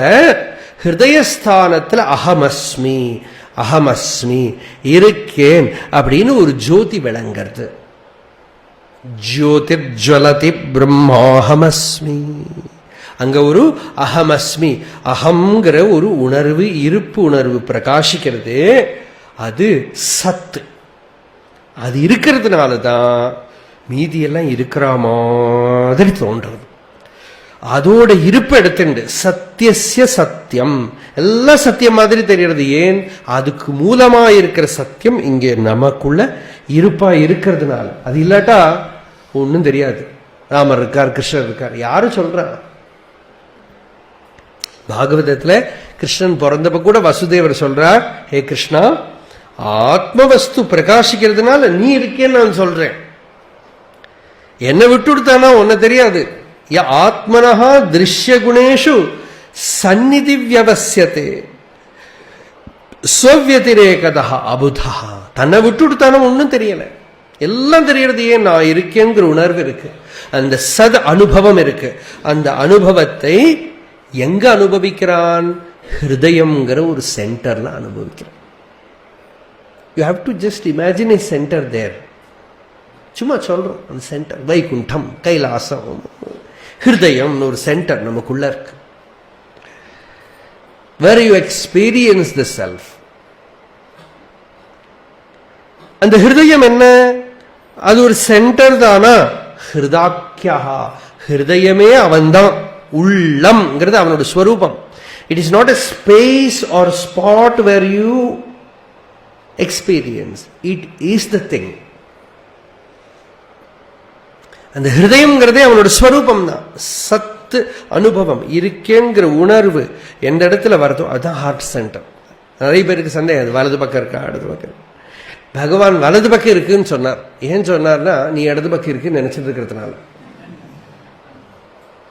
S1: ஹிருதயஸ்தானத்துல அஹமஸ்மி அஹமஸ்மி இருக்கேன் அப்படின்னு ஒரு ஜோதி விளங்கிறது. ஜோதிர் ஜ்வலதி பிரம்மாஹமஸ்மி. அங்க ஒரு அஹமஸ்மி, அகம்ங்கிற ஒரு உணர்வு, இருப்பு உணர்வு பிரகாசிக்கிறது. அது சத்து. அது இருக்கிறதுனால தான் மீதியெல்லாம் இருக்கிற மாதிரி தோன்றது. அதோட இருப்பு எடுத்துண்டு சத்தியசிய சத்தியம், எல்லாம் சத்தியம் மாதிரி தெரியறது. ஏன்? அதுக்கு மூலமா இருக்கிற சத்தியம் இங்கே நமக்குள்ள இருப்பா இருக்கிறதுனால. அது இல்லாட்டா ஒன்னும் தெரியாது. ராமர் இருக்கார், கிருஷ்ணர் இருக்கார், யாரும் சொல்றா? பாகவதத்துல கிருஷ்ணன் பிறந்தப்ப கூட வசுதேவர் சொல்றார், ஹே கிருஷ்ணா, ஆத்மவஸ்து பிரகாசிக்கிறதுனால நீ இருக்கேன்னு நான் சொல்றேன், என்னை விட்டுடுத்தானா உன்ன தெரியாது. ஆத்மனஹா திருஷ்ய குணேஷு சந்நிதி வியவசியதே ஸ்வவ்யதிரேகதா அபுதா. தன்னை விட்டுடுத்தானா ஒன்னும் தெரியல, எல்லாம் தெரியறது. ஏன்? நான் இருக்கேங்கிற உணர்வு இருக்கு, அந்த சத் அனுபவம் இருக்கு. அந்த அனுபவத்தை எங்க அனுபவிக்கிறான்? ஹிருதயம்ங்கிற ஒரு சென்டர்ல அனுபவிக்கிறான். You have to just imagine a centre there. சும்மா சொல்றோம், அந்த சென்டர் வைகுண்டம், கைலாசம், ஹிருதயம் ஒரு சென்டர் நமக்குள்ள இருக்கு. where you experience the self. அந்த ஹிருதயம் என்ன? அது ஒரு சென்டர் தானா? ஹிருதாக்கியா, ஹிருதயமே அவன்தான். உள்ளம்ங்கிறது அவனோட ஸ்வரூபம். It is not a space or spot where you experience, it is the thing. அந்த ஹிருதயம்ங்கிறதே அவனோட ஸ்வரூபம் தான். சத்து அனுபவம் இருக்கேங்கிற உணர்வு எந்த இடத்துல வருதோ அதுதான் ஹார்ட் சென்டர். நிறைய பேருக்கு சந்தேகம், அது வலது பக்கம் இருக்கா இடது பக்கம்? பகவான் வலது பக்கம் இருக்குன்னு சொன்னார். ஏன் சொன்னார்னா, நீ இடது பக்கம் இருக்குன்னு நினைச்சிட்டு இருக்கிறதுனால.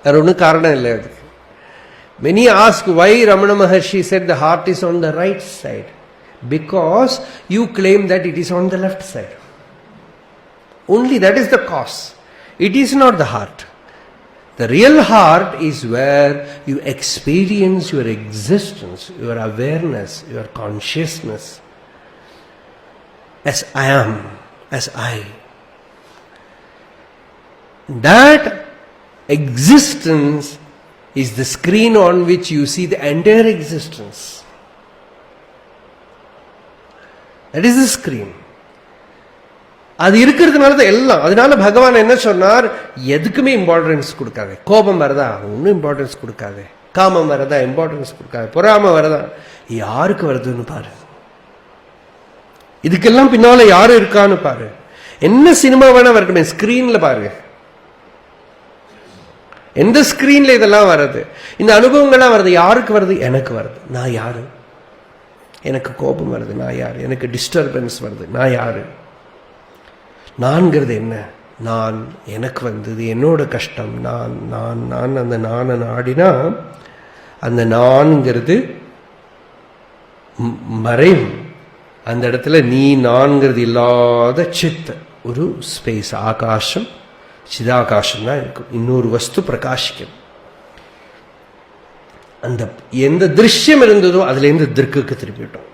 S1: வேற ஒன்றும் காரணம் இல்லை அதுக்கு. Many ask why Ramana Maharshi said the heart is on the right side. Because you claim that it is on the left side. Only that is the cause. It is not the heart. The real heart is where you experience your existence, your awareness, your consciousness. As I am, as I. That existence is the screen on which you see the entire existence. That is the screen. அது இருக்கிறதுனால தான் எல்லாம். அதனால பகவான் என்ன சொன்னார்? எதுக்குமே importance கொடுக்காது. கோபம் வரதா, ஒன்னும் இம்பார்ட்டன்ஸ் கொடுக்காது. காமம் வரதா, இம்பார்ட்டன்ஸ் கொடுக்காது. பொறாம வரதா, யாருக்கு வருதுன்னு பாரு. இதுக்கெல்லாம் பின்னால யாரு இருக்கான்னு பாரு. என்ன சினிமா வேணா வரட்டும், ஸ்கிரீன்ல பாருங்க. எந்த ஸ்கிரீன்ல இதெல்லாம் வருது, இந்த அனுபவங்கள்லாம் வருது, யாருக்கு வருது? எனக்கு வருது. நான் யாரு? எனக்கு கோபம் வருது, நான் யாரு? எனக்கு டிஸ்டர்பன்ஸ் வருது, நான் யாரு? நான்கிறது என்ன? நான், எனக்கு வந்தது, என்னோட கஷ்டம், நான் நான் நான். அந்த நானை நாடினா அந்த நான்கிறது மறையும். அந்த இடத்துல நீ நான்கிறது இல்லாத சித் ஒரு ஸ்பேஸ், ஆகாசம், சிதாகாசம் தான் இருக்கும். இன்னொரு வஸ்து பிரகாசிக்கும். அந்த எந்த திருஷ்யம் இருந்ததோ அதுல இருந்து திருக்குக்கு திரும்பிட்டோம்.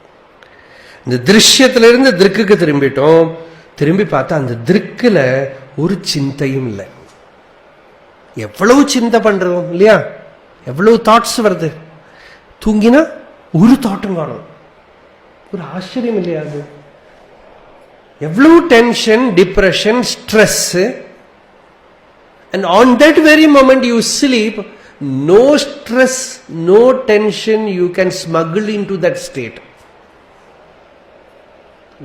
S1: இந்த திருஷ்யத்திலிருந்து திருக்குக்கு திரும்பிட்டோம். திரும்பி பார்த்தா அந்த திருக்குல ஒரு சிந்தையும் இல்லை. எவ்வளவு சிந்தை பண்றோம் இல்லையா? எவ்வளவு தாட்ஸ் வருது. தூங்கினா ஒரு தாட்டும் காணும். ஒரு ஆச்சரியம் இல்லையா அது? எவ்வளவு tension, depression, stress. And on that very moment you sleep, no stress, no tension you can smuggle into that state.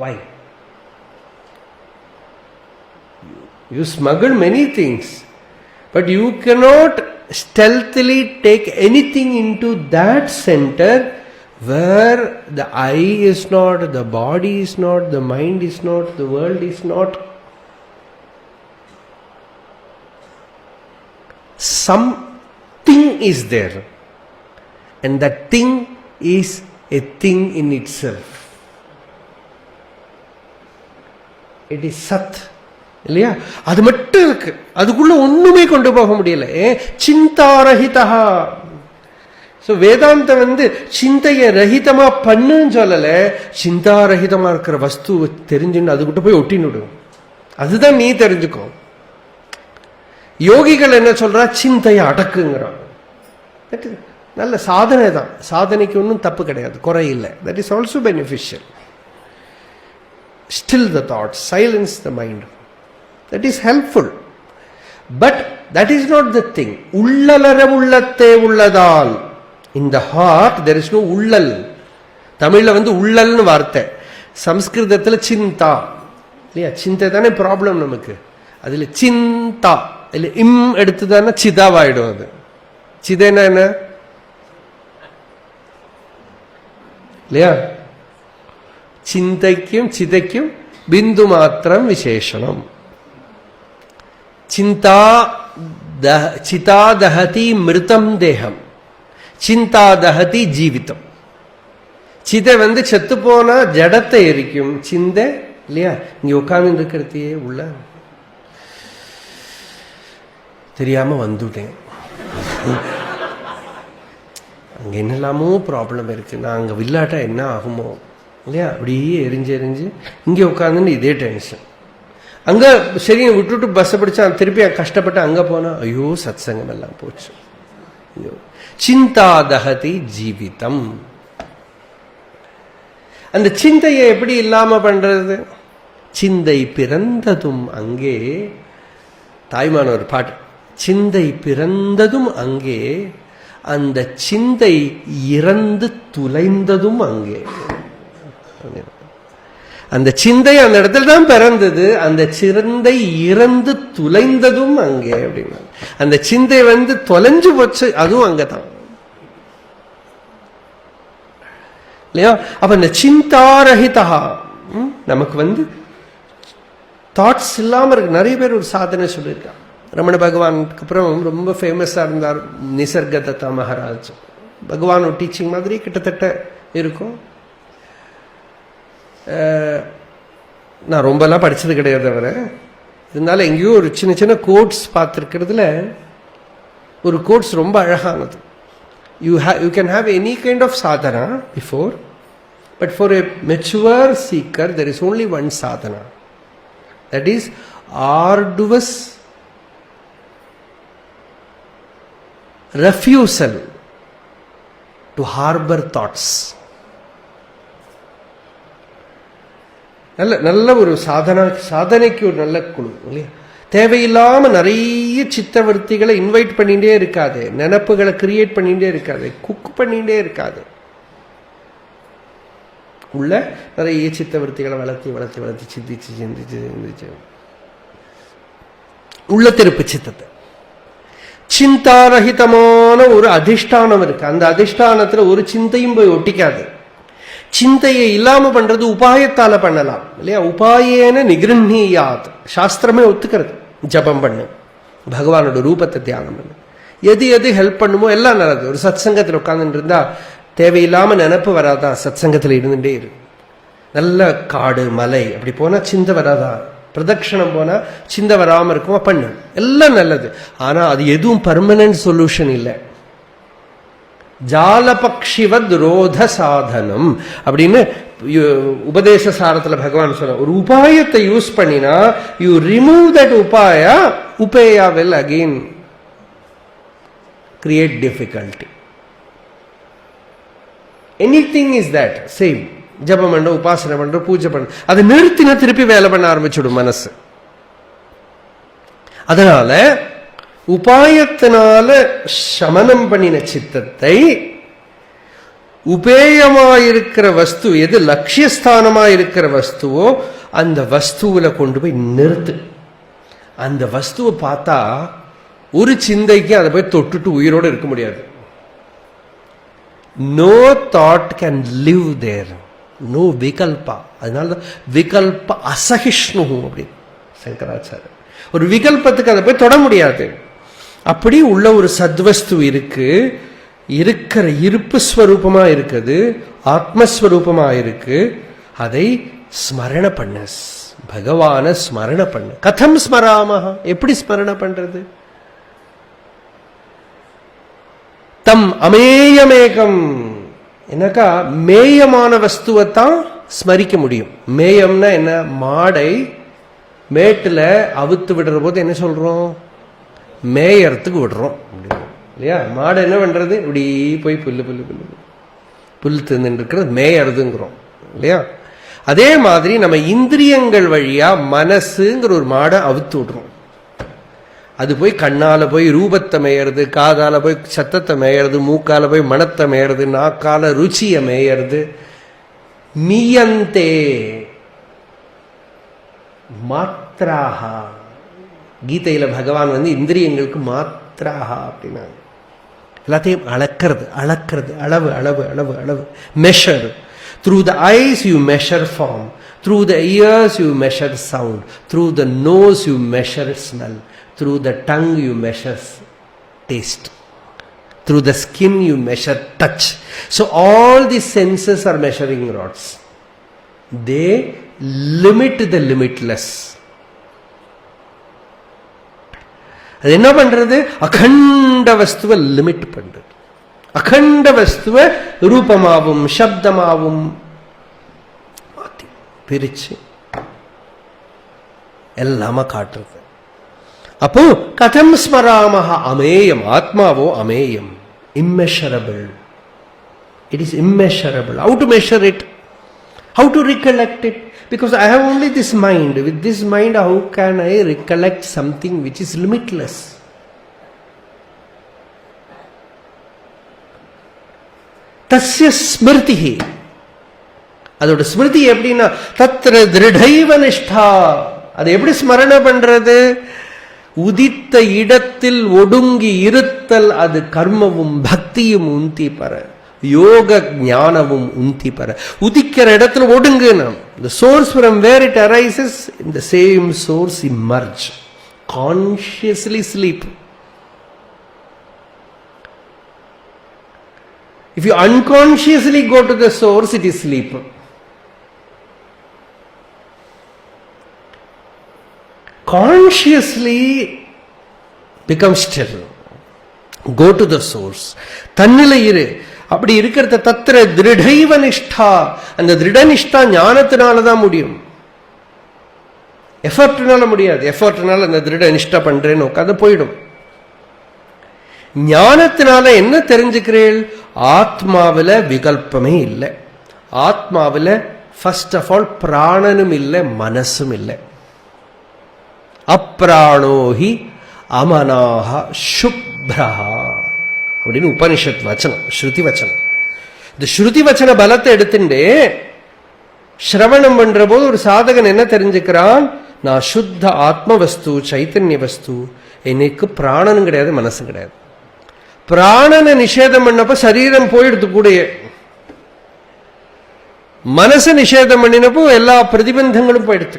S1: Why? You smuggle many things, but you cannot stealthily take anything into that center where the I is not, the body is not, the mind is not, the world is not. Something is there, and that thing is a thing in itself. It is Sat. இல்லையா? அது மட்டும் இருக்கு, அதுக்குள்ள ஒண்ணுமே கொண்டு போக முடியல. சிந்தாரஹிதா. வேதாந்தம் சிந்தைய ரஹிதமா பண்ணுன்னு சொல்லல, சிந்தாரஹிதமா இருக்கிற வஸ்து தெரிஞ்சுன்னு அதுக்கிட்ட போய் ஒட்டினுடும். அதுதான் நீ தெரிஞ்சுக்கோ. யோகிகள் என்ன சொல்றா? சிந்தைய அடக்குங்கிறான். நல்ல சாதனை தான், சாதனைக்கு ஒன்றும் தப்பு கிடையாது, குறை இல்லை. That is also beneficial. Still the thoughts, silence the mind. That is helpful. But that is not the thing. Ullalara ullatte ulladal. In the heart there is no ullal. தமிழ்ல உள்ளல்னு வார்த்தை, சம்ஸ்கிருதத்துல சிந்தா இல்லையா? சிந்தை தானே ப்ராப்ளம் நமக்கு. அதுல சிந்தா இல்ல இம் எடுத்துதானே சிதாவாயிடும். அது சிதைனா என்ன இல்லையா? சிந்தைக்கும் சிதைக்கும் பிந்து மாத்திரம் விசேஷனம். சிந்தா சிதா தஹதி மிருதம் தேகம், சிந்தா தஹதி ஜீவிதம். சிதை செத்து போனா ஜடத்தை எரிக்கும், சிந்தை இல்லையா? இங்க உட்கார்ந்து இருக்கிறதையே உள்ள தெரியாம வந்துட்டேன். அங்க என்னெல்லாமோ ப்ராப்ளம் இருக்கு, நான் அங்க வில்லாட்டா என்ன ஆகுமோ இல்லையா? அப்படியே எரிஞ்சு எரிஞ்சு இங்க உட்காந்துன்னு இதே டென்ஷன். அங்க சரி விட்டுட்டு பஸ் பிடிச்சா திருப்பி கஷ்டப்பட்டு அங்க போனா ஐயோ சத்சங்கம் எல்லாம் போச்சு. ஐயோ சிந்தா தஹதி ஜீவிதம். அந்த சிந்தையை எப்படி இல்லாம பண்றது? சிந்தை பிறந்ததும் அங்கே, தாய்மான ஒரு பாட்டு, சிந்தை பிறந்ததும் அங்கே, அந்த சிந்தை இறந்து துளைந்ததும் அங்கே. அந்த சிந்தை அந்த இடத்துல தான் பிறந்தது, அந்த சிந்தை இறந்து துளைந்ததும் அங்கே அப்படின்னா, அந்த சிந்தை தொலைஞ்சு போச்சு, அதுவும் அங்கதான் இல்லையா? அப்ப இந்த சிந்தாரஹிதா நமக்கு தாட்ஸ் இல்லாம இருக்கு. நிறைய பேர் ஒரு சாதனை சொல்லியிருக்காங்க. ரமண பகவானுக்கு அப்புறம் ரொம்ப ஃபேமஸா இருந்தார் நிசர்கதத்தா மகாராஜ். பகவான் ஒரு டீச்சிங் மாதிரி கிட்டத்தட்ட இருக்கும். நான் ரொம்பலாம் படிச்சது கிடையாது அவரை, இருந்தாலும் எங்கேயோ ஒரு சின்ன சின்ன கோட்ஸ் பார்த்துருக்கிறதுல ஒரு கோட்ஸ் ரொம்ப அழகானது. You can have any kind of sadhana before, but for a mature seeker there is only one sadhana, that is arduous refusal to harbor thoughts. நல்ல ஒரு சாதனைக்கு ஒரு நல்ல குழு இல்லையா? தேவையில்லாம நிறைய சித்தவர்த்திகளை இன்வைட் பண்ணிட்டே இருக்காது, நினப்புகளை கிரியேட் பண்ணிட்டே இருக்காது, குக் பண்ணிட்டே இருக்காது. உள்ள நிறைய சித்தவர்த்திகளை வளர்த்தி வளர்த்தி வளர்த்தி சிந்திச்சு சிந்திச்சு சிந்திச்சு உள்ள திருப்பு சித்தத்தை. சிந்தாரகிதமான ஒரு அதிஷ்டானம் இருக்கு, அந்த அதிஷ்டானத்துல ஒரு சிந்தையும் போய் ஒட்டிக்காது. சிந்தையை இல்லாம பண்றது உபாயத்தால பண்ணலாம் இல்லையா? உபாயேன நிகிருஹ்ணியாத், சாஸ்திரமே ஒத்துக்கிறது. ஜபம் பண்ணு, பகவானோட ரூபத்தை தியானம் பண்ணு, எது எது ஹெல்ப் பண்ணுமோ எல்லாம் நல்லது. ஒரு சத் சங்கத்தில் உட்கார்ந்துட்டு இருந்தா தேவையில்லாம நினப்பு வராதா? சத் சங்கத்தில் இருந்துட்டே இருக்கு. நல்ல காடு மலை அப்படி போனா சிந்தை வராதா? பிரதட்சணம் போனா சிந்தை வராம இருக்குமா? பண்ணு, எல்லாம் நல்லது. ஆனா அது எதுவும் பர்மனன்ட் சொல்யூஷன் இல்லை. ஜாலபக்ஷிவத் ரோத சாதனம் அப்படின்னு உபதேச சாரத்துல பகவான் சொல்ல, ஒரு உபாயத்தை யூஸ் பண்ணினா யூ ரிமூவ் தட் உபாயா, உபேயா will again create difficulty. Anything is that same. ஜபம் பண்ற, உபாசனை பண்ற, பூஜை பண்ற, அதை நிறுத்தினா திருப்பி வேலை பண்ண ஆரம்பிச்சுடும் மனசு. அதனால உபாயத்தினால சமனம் பண்ணின சித்தத்தை உபேயமாயிருக்கிற வஸ்து எது லட்சியஸ்தானமாயிருக்கிற வஸ்துவோ அந்த வஸ்துவில கொண்டு போய் நிறுத்து. அந்த வஸ்துவை பார்த்தா ஒரு சிந்தைக்கு அதை போய் தொட்டுட்டு உயிரோடு இருக்க முடியாது. No thought can live there, no விகல்பா. அதனாலதான் விகல்ப அசகிஷ்ணு அப்படின்னு சங்கராச்சாரியர். ஒரு விகல்பத்துக்கு அதை போய் தொட முடியாது. அப்படி உள்ள ஒரு சத்வஸ்து இருக்கு, இருக்கிற இருப்பு ஸ்வரூபமா இருக்குது, ஆத்மஸ்வரூபமா இருக்கு. அதை ஸ்மரண பண்ண, பகவான ஸ்மரண பண்ண. கதம் ஸ்மராமஹ, எப்படி ஸ்மரண பண்றது? தம் அமேயமேகம், என்னக்கா மேயமான வஸ்துவைத்தான் ஸ்மரிக்க முடியும். மேயம்னா என்ன? மாடை மேட்டுல அவுத்து விடுற போது என்ன சொல்றோம்? மேயறதுக்கு விடுறோம் இல்லையா? மாடு என்ன பண்றது? இப்படி போய் புல்லு புல்லு புல்லு புல் தின்னு இருக்கிறது மேயறதுங்கிறோம் இல்லையா? அதே மாதிரி நம்ம இந்திரியங்கள் வழியா மனசுங்கிற ஒரு மாடை அவுத்து விடுறோம். அது போய் கண்ணால போய் ரூபத்தை மேயறது, காதால போய் சத்தத்தை மேயறது, மூக்கால போய் மனத்தை மேயறது, நாக்கால ருச்சியை மேயறது. மீயந்தே மாத்ராஹா. கீதையில பகவான் இந்திரியங்களுக்கு மாத்ராஹா அப்படின்னா எல்லாத்தையும் அளக்கிறது, அளக்கிறது, அளவு அளவு அளவு அளவு, measure. Through the eyes you measure form, through the ears you measure sound, through the nose you measure smell, through the tongue you measure taste, through the skin you measure touch. So all these senses are measuring rods. They limit the limitless. அது என்ன பண்றது? அகண்ட வஸ்துவை limit பண்றது. அகண்ட வஸ்துவை ரூபமாவும் சப்தமாவும் மாத்தி பிரிச்சு எல்லாம காட்டுறது. அப்போ கதம் ஸ்மராமஹ அமேயம். ஆத்மாவோ அமேயம், immeasurable. It is immeasurable. How to measure it? How to recollect it? Because I have only this mind. With this mind, how can I recollect something which is limitless? தஸ்ய ஸ்மிருதி. அதோட ஸ்மிருதி எப்படின்னா தத்ர திருடைவ நிஷ்டா. அது எப்படி ஸ்மரணை பண்றது? உதித்த இடத்தில் ஒடுங்கி இருத்தல். அது கர்மவும் பக்தியும் உந்தி பெற, யோக ஞானமும் உந்தி பெற. உதிக்கிற இடத்துல ஒடுங்கு. நாம் the source from where it arises, in the same source emerge. Consciously sleep. If you unconsciously go to the source, it is sleep. Consciously become still. Go to the source. தன்னிலை இரு. அப்படி இருக்கிறத தத்திர திருடைவ நிஷ்டா. அந்த திருட நிஷ்டா ஞானத்தினாலதான் முடியும், எஃபர்ட்னால முடியாது. எஃபர்ட்னால அந்த திருட நிஷ்டா பண்றேன்னு உட்காந்து போயிடும். ஞானத்தினால என்ன தெரிஞ்சுக்கிறேன்? ஆத்மாவில விகல்பமே இல்லை. ஆத்மாவில ஃபர்ஸ்ட் ஆஃப் ஆல் பிராணனும் இல்லை, மனசும் இல்லை. அப்ராணோஹி அமனாஹ சுப்ரஹா அப்படின்னு உபனிஷத் வச்சனம், ஸ்ருதி வச்சனம். இந்த ஸ்ருதி வச்சன பலத்தை எடுத்துட்டு ஸ்ரவணம் பண்ற போது ஒரு சாதகன் என்ன தெரிஞ்சுக்கிறான்? நான் சுத்த ஆத்ம வஸ்து, சைத்தன்ய வஸ்து. எனக்கு பிராணனும் கிடையாது, மனசும் கிடையாது. பிராணனை நிஷேதம் பண்ணப்ப சரீரம் போயிடுது கூடயே. மனசை நிஷேதம் பண்ணினப்போ எல்லா பிரதிபந்தங்களும் போயிடுது.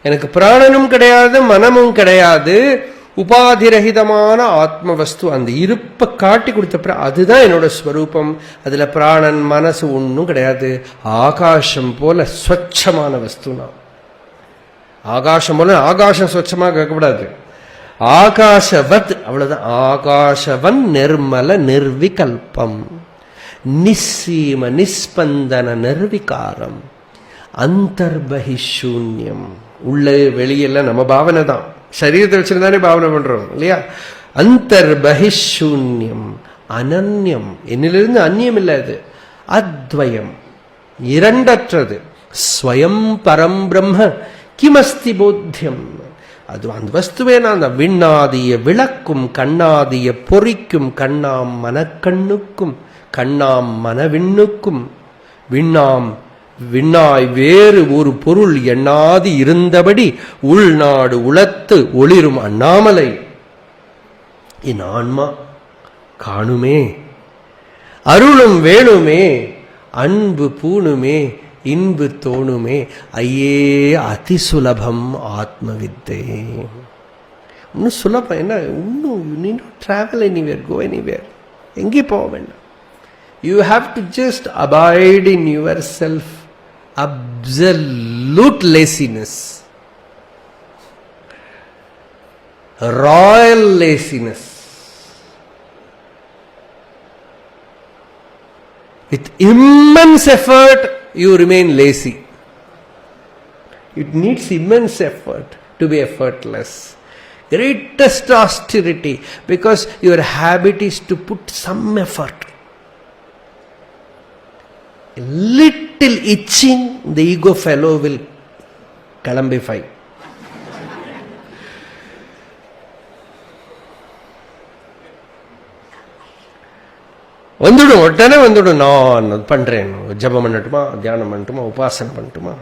S1: எனக்கு பிராணனும் கிடையாது, மனமும் கிடையாது, உபாதிரகிதமான ஆத்ம வஸ்து. அந்த இருப்பை காட்டி கொடுத்த அதுதான் என்னோட ஸ்வரூபம். அதுல பிராணன் மனசு ஒன்றும் கிடையாது. ஆகாசம் போல ஸ்வச்சமான வஸ்து நான். ஆகாசம் போல, ஆகாசம் ஸ்வச்சமாக கேட்கக்கூடாது, ஆகாசவத், அவ்வளவுதான். ஆகாசவன் நிர்மல நிர்விகல்பம், நிஸ்ஸீம நிஸ்பந்தன நிர்விகாரம், அந்தர்பகிஷூன்யம். உள்ள வெளியெல்லாம் நம்ம பாவனை தான், சரீரத்தை வச்சுருந்தானே பாவனை பண்றோம் இல்லையா? அந்தர்பகிஷூன்யம், அனன்யம், என்னிலிருந்து அந்நியம் இல்லை. அது அத்வயம், இரண்டற்றது. ஸ்வயம் பரம் பிரம்ம கிமஸ்தி போத்தியம். அது அந்த வஸ்துவே நான். அந்த விண்ணாதிய விளக்கும், கண்ணாதிய பொறிக்கும், கண்ணாம் மனக்கண்ணுக்கும், கண்ணாம் மனவிண்ணுக்கும், விண்ணாம் விண்ணாய் வேறு ஒரு பொருள் எண்ணாது இருந்தபடி உள்நாடு உளத்து ஒளிரும் அண்ணாமலை என் ஆன்மா காணுமே. அருளும் வேணுமே, அன்பு பூணுமே, இன்பு தோணுமே. ஐயே அதிசுலபம் ஆத்ம வித்தை. இன்னும் சுலபம் என்ன? இன்னும் you need not travel anywhere, go anywhere. எங்கே போக வேண்டாம். You have to just abide in your self. Absolute laziness, royal laziness. With immense effort, you remain lazy. It needs immense effort to be effortless. Greatest austerity, because your habit is to put some effort. A little little itching, the ego fellow will கிளம்பிஃபை. வந்துடும், உடனே வந்துடும். நான் பண்றேன், ஜபம் பண்ணட்டுமா, தியானம் பண்ணட்டுமா, உபாசனை பண்ணட்டுமா,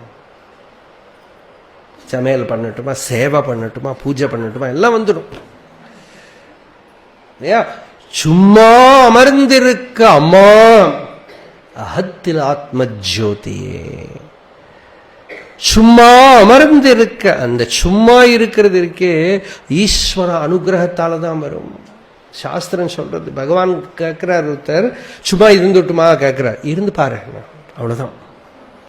S1: சமையல் பண்ணட்டுமா, சேவை பண்ணட்டுமா, பூஜை பண்ணட்டுமா, எல்லாம் வந்துடும். சும்மா அமர்ந்திருக்க அம்மா அகத்தில் ஆத்ம ஜோதியே. சும்மா அமர்ந்திருக்க, அந்த சும்மா இருக்கிறது இருக்கே ஈஸ்வர அனுகிரகத்தால தான் வரும். சாஸ்திரம் சொல்றது. பகவான் கேட்கிறார், ஒருத்தர் சும்மா இருந்துட்டுமா கேட்கிறார், இருந்து பாரு, அவ்வளவுதான்.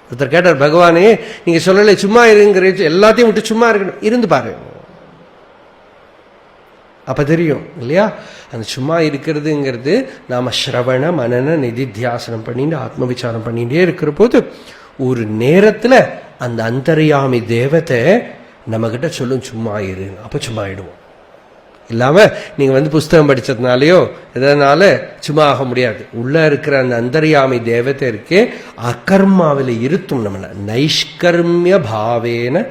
S1: ஒருத்தர் கேட்டார், பகவானே நீங்க சொல்லலை சும்மா இருங்கிற, எல்லாத்தையும் விட்டு சும்மா இருக்கணும், இருந்து பாரு, அப்ப தெரியும் இல்லையா. அந்த சும்மா இருக்கிறதுங்கிறது நாம ஸ்ரவண மனன நிதித்தியாசனம் பண்ணிட்டு ஆத்ம விசாரம் பண்ணிட்டே இருக்கிற போது ஒரு நேரத்துல அந்த அந்தர்யாமி தேவத்தை நம்ம கிட்ட சொல்லும் சும்மா இரு, அப்ப சும்மா ஆயிடுவோம். இல்லாம நீங்க புஸ்தகம் படிச்சதுனாலயோ எதனால சும்மா ஆக முடியாது. உள்ள இருக்கிற அந்த அந்தர்யாமி தேவத்தை இருக்கே அகர்மாவில இருத்தும் நம்மள. நைஷ்கர்மிய பாவேன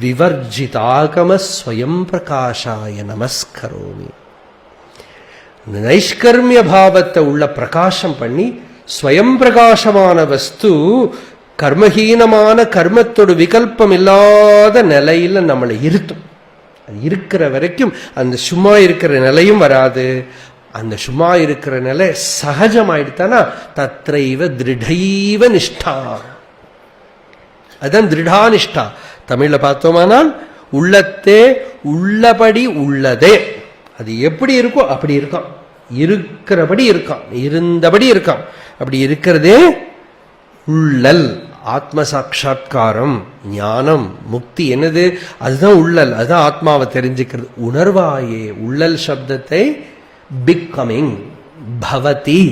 S1: விவர்ஜிதாகம ஸ்வயம் பிரகாஷாய நமஸ்கரோமி. நைஷ்கர்மிய பாவத்தை உள்ள பிரகாசம் பண்ணி ஸ்வயம் பிரகாசமான வஸ்து கர்மஹீனமான கர்மத்தோடு விகல்பம் இல்லாத நிலையில நம்மளை இருத்தும். அது இருக்கிற வரைக்கும் அந்த சும்மா இருக்கிற நிலையும் வராது. அந்த சும்மா இருக்கிற நிலை சகஜமாயிடுத்தானா தத்ரைவ திருடைவ நிஷ்டா. அதுதான் திருடா நிஷ்டா. தமிழ்ல பார்த்தோமானால் உள்ளத்தே உள்ளபடி உள்ளதே. அது எப்படி இருக்கோ அப்படி இருக்கான், இருக்கிறபடி இருக்கான், இருந்தபடி இருக்கான். அப்படி இருக்கிறதே உள்ளல். ஆத்ம சாட்சா்காரம், ஞானம், முக்தி என்னது? அதுதான் உள்ளல். அதுதான் ஆத்மாவை தெரிஞ்சுக்கிறது. உணர்வாயே உள்ளல் சப்தத்தை பிகமிங் பவதி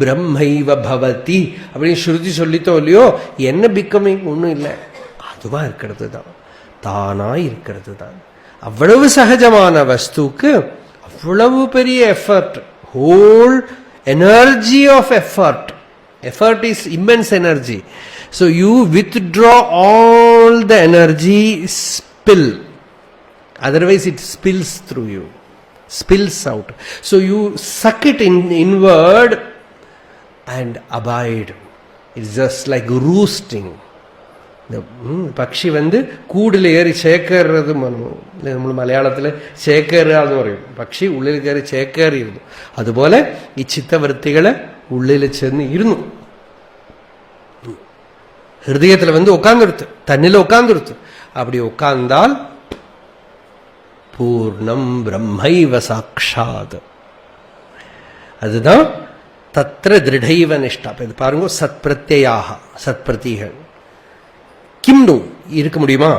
S1: பிரம்மைவ பவதி அப்படின்னு ஸ்ருதி சொல்லித்தோ இல்லையோ. என்ன பிகமிங்? ஒன்றும் இல்லை, அதுவா இருக்கிறது தான், தானா இருக்கிறது தான். அவ்வளவு சகஜமான வஸ்துக்கு அவ்வளவு பெரிய effort, whole energy of effort. Effort is immense energy. So you withdraw all the energy, spill. Otherwise it spills through you, spills out. So you suck it inward and abide. It's just like roosting. பக்ஷி கூடுல ஏறி சேக்கறது, நம்ம மலையாளத்தில் சேக்கறாது പറയും. பக்ஷி ഉള്ളിൽ കയറി ചേക്കേറിയിരുന്നു. അതുപോലെ ഈ ചിത്തവൃത്തികളെ ഉള്ളിൽ ചെന്ന് ഇരുന്നു, ஹிருதயத்தில் உட்கார்ந்துடுத்து, தன்னில உட்கார்ந்துடுத்து. அப்படி உட்கார்ந்தால் பூர்ணம் பிரம்மைவ சாட்சாத். அதுதான் தத்ர திருடைவ நிஷ்டா. இது பாருங்க, சத் பிரத்யாக, சத் பிரத்திகள். கிம்னு இருக்க முடியுமா?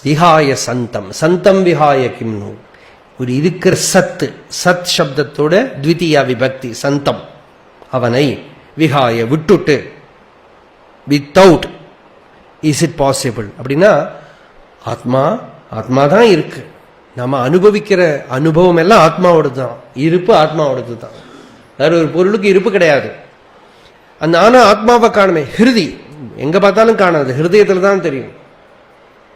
S1: விஹாய சந்தம், சந்தம் விஹாய கிம்னு. ஒரு இருக்கிற சத்து, சத் சப்தத்தோட த்விதீயா விபக்தி சந்தம், அவனை விஹாய விட்டுட்டு, வித்தவுட் இஸ் இட் பாசிபிள் அப்படின்னா ஆத்மா ஆத்மா தான் இருக்கு. நம்ம அனுபவிக்கிற அனுபவம் எல்லாம் ஆத்மாவோடது தான், இருப்பு ஆத்மாவோடது தான். வேற ஒரு பொருளுக்கு இருப்பு கிடையாது. அந்த ஆனா ஆத்மாவை காணுமே, ஹிருதி எங்க பார்த்தாலும் காணாது, ஹிருதயத்தில் தான் தெரியும்.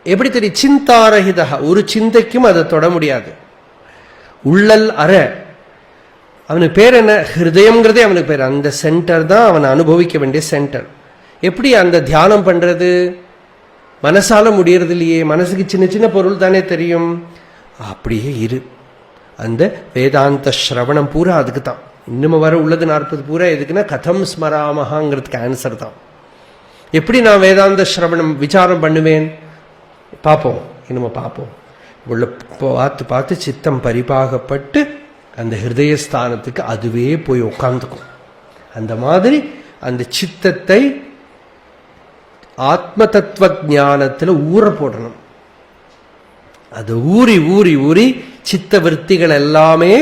S1: எப்படி தெரியும்? சிந்தாரஹிதா, ஒரு சிந்தைக்கும் அதை தொட முடியாது. உள்ளல் அற, அவனுக்கு பேர் என்ன? ஹிருதயம்ங்கிறதே அவனுக்கு பேர். அந்த சென்டர் தான் அவனை அனுபவிக்க வேண்டிய சென்டர். எப்படி அந்த தியானம் பண்றது? மனசால முடியறது இல்லையே, மனசுக்கு சின்ன சின்ன பொருள் தானே தெரியும். அப்படியே இரு. அந்த வேதாந்த ஸ்ரவணம் பூரா அதுக்கு தான். இன்னும் வர உள்ளது 40 பூரா எதுக்குன்னா கதம் ஸ்மராமஹாங்கிறதுக்கு ஆன்சர் தான். எப்படி நான் வேதாந்த ஸ்ரவணம் விசாரம் பண்ணுவேன்? பார்ப்போம், இன்னும் பார்ப்போம். உள்ள பார்த்து பார்த்து சித்தம் பரிபாகப்பட்டு அந்த ஹிருதயஸ்தானத்துக்கு அதுவே போய் உட்கார்ந்துக்கும். அந்த மாதிரி அந்த சித்தத்தை ஆத்ம தத்துவ ஞானத்தில் ஊற போடணும். அது ஊறி ஊறி ஊறி சித்த விற்த்திகள் எல்லாமே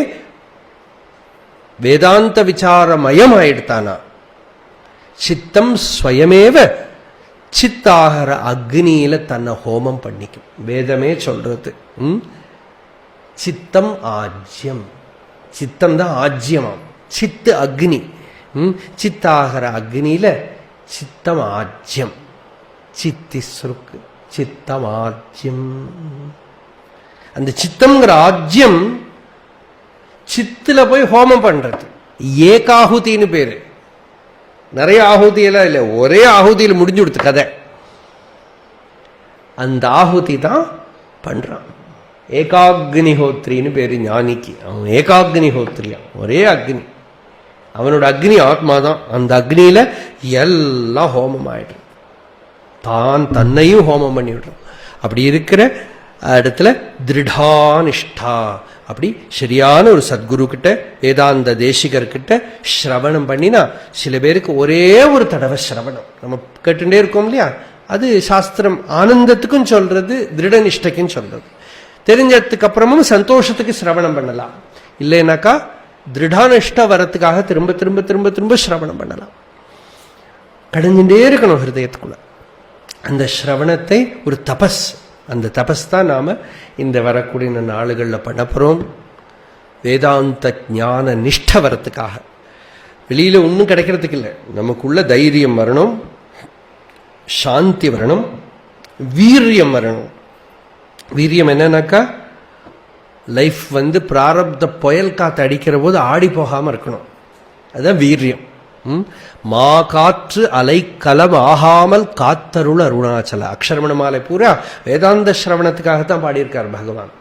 S1: வேதாந்த விசாரமயம் ஆயிடுத்தானா, சித்தம் ஸ்வயமேவ சித்தாகர அக்னியில தன்னை ஹோமம் பண்ணிக்கும். வேதமே சொல்றது சித்தம் ஆஜ்யம். சித்தம் தான் ஆஜ்யமாம். சித்து அக்னி. சித்தாகர அக்னியில சித்தமாஜ்யம். சித்தி சுருக்கு சித்தமாஜ்யம். அந்த சித்தம்ங்கிற ஆஜ்யம் சித்துல போய் ஹோமம் பண்றது. ஏகாகுதின்னு பேரு. நிறைய ஆகுதியெல்லாம் இல்லை, ஒரே ஆகுதியில் முடிஞ்சு கொடுத்த கதை. அந்த ஆகுதி தான் பண்றான். ஏகாக்னிஹோத்ரின்னு பேரு ஞானிக்கு. அவன் ஏகாக்னிஹோத்ரியா, ஒரே அக்னி. அவனோட அக்னி ஆத்மா தான். அந்த அக்னியில எல்லாம் ஹோமம் ஆயிடுறது. தான் தன்னையும் ஹோமம் பண்ணி விடுறான். அப்படி இருக்கிற இடத்துல திருடானிஷ்டா, அப்படி சரியான ஒரு சத்குரு கிட்ட, வேதாந்த தேசிகர்கிட்ட ஸ்ரவணம் பண்ணினா, சில பேருக்கு ஒரே ஒரு தடவை ஸ்ரவணம் நம்ம கேட்டுட்டே இருக்கோம் இல்லையா, அது சாஸ்திரம் ஆனந்தத்துக்கும் சொல்றது, திருடனிஷ்டைக்கும் சொல்றது. தெரிஞ்சதுக்கு அப்புறமும் சந்தோஷத்துக்கு சிரவணம் பண்ணலாம். இல்லைனாக்கா திருடானிஷ்ட வரத்துக்காக திரும்ப திரும்ப திரும்ப திரும்ப சிரவணம் பண்ணலாம். கடைஞ்சுட்டே இருக்கணும் ஹிருதயத்துக்குள்ள. அந்த ஸ்ரவணத்தை ஒரு தபஸ், அந்த தபஸ் தான் நாம இந்த வரக்கூடிய நாளுகளில் பண்ண போறோம். வேதாந்த ஞான நிஷ்ட வரத்துக்காக. வெளியில ஒன்றும் கிடைக்கிறதுக்கு இல்லை, நமக்குள்ள தைரியம் வரணும், சாந்தி வரணும், வீரியம் வரணும். வீரியம் என்னன்னாக்கா, லைஃப் பிராரப்த புயல் காத்து அடிக்கிற போது ஆடி போகாம இருக்கணும். அதுதான் வீரியம். மா காற்று அலைக்கலம் ஆகாமல் காத்தருள் அருணாச்சல. அக்ஷரமண மாலை பூரா வேதாந்த சிரவணத்துக்காகத்தான் பாடியிருக்கார் பகவான்.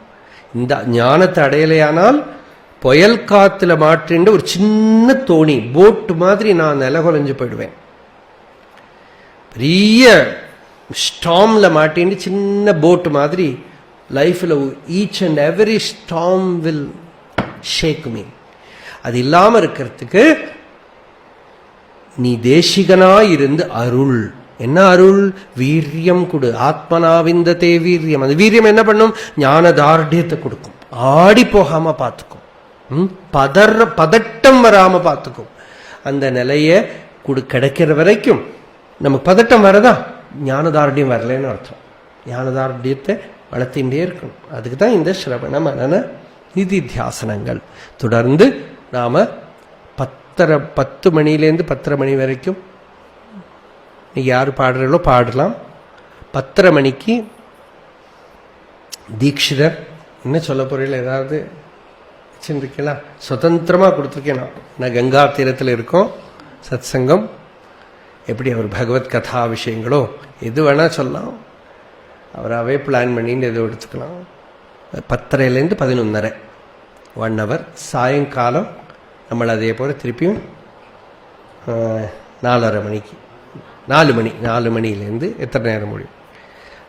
S1: இந்த ஞானத்தை அடையலையானால் புயல் காத்துல மாற்றின்ற ஒரு சின்ன தோணி, போட்டு மாதிரி நான் நிலகுலைஞ்சு போயிடுவேன். பெரிய ஸ்டாம்ல மாட்டின்னு சின்ன போட்டு மாதிரி லைஃப்ல each and every storm will shake me. அது இல்லாம இருக்கிறதுக்கு நீ தேசிகனாயிருந்து அருள். என்ன அருள்? வீரியம் கொடு. ஆத்மனாவிந்ததே வீரியம். அந்த வீரியம் என்ன பண்ணும்? ஞான தார்டியத்தை கொடுக்கும். ஆடி போகாம பார்த்துக்கும், பதட்டம் வராம பார்த்துக்கும். அந்த நிலைய கிடைக்கிற வரைக்கும் நமக்கு பதட்டம் வரதா, ஞானதார்டியம் வரலன்னு அர்த்தம். ஞானதார்டியத்தை வளர்த்தின்றே இருக்கணும். அதுக்கு தான் இந்த ஸ்ரவண மனன நிதித்தியாசனங்கள். தொடர்ந்து நாம 10 மணிலேருந்து 10:30 மணி வரைக்கும் நீங்க யாரு பாடுறீங்களோ பாடலாம். 10:30 மணிக்கு தீட்சிதர் என்ன சொல்ல போறீங்களா? ஏதாவது வச்சுருக்கீங்களா? சுதந்திரமா கொடுத்துருக்கேன். நான் கங்கா தீரத்தில் இருக்கோம். சத் சங்கம் எப்படி அவர் பகவத் கதா விஷயங்களோ எது வேணா சொல்லலாம். அவராகவே பிளான் பண்ணின்னு எதுவும் எடுத்துக்கலாம். 10:30லேருந்து 11:30 1 hour. சாயங்காலம் നമ്മൾ അതേപോലെ திருப்பியும் 4:30 மணிக்கு 4 மணிலேருந்து எத்தனை நேரம் முடியும்,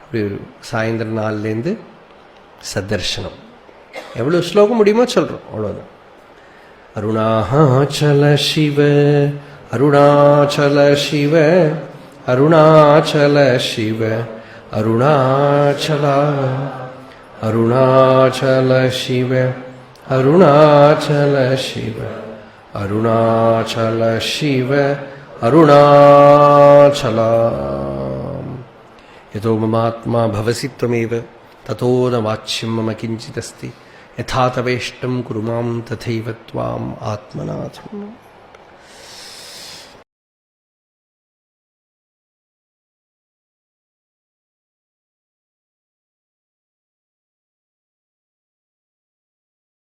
S1: அப்படி ஒரு சாயந்தரம் 4லேருந்து சத்தர்ஷனம். எவ்வளோ ஸ்லோகம் முடியுமோ சொல்கிறோம், அவ்வளோதான். அருணாச்சல சிவ அருணாச்சல சிவ அருணாச்சல சிவ அருணாச்சல அருணாச்சல சிவ அருணாச்சல சிவ அருணாச்சல சிவ அருணாச்சலம். யதோ மமாத்மா பவசி த்வமேவ ததோ ந வாச்யம் மம கிஞ்சிதஸ்தி யதா தவேஷ்டம் குரு மாம் ததைவ த்வாம் ஆத்மநாதம்.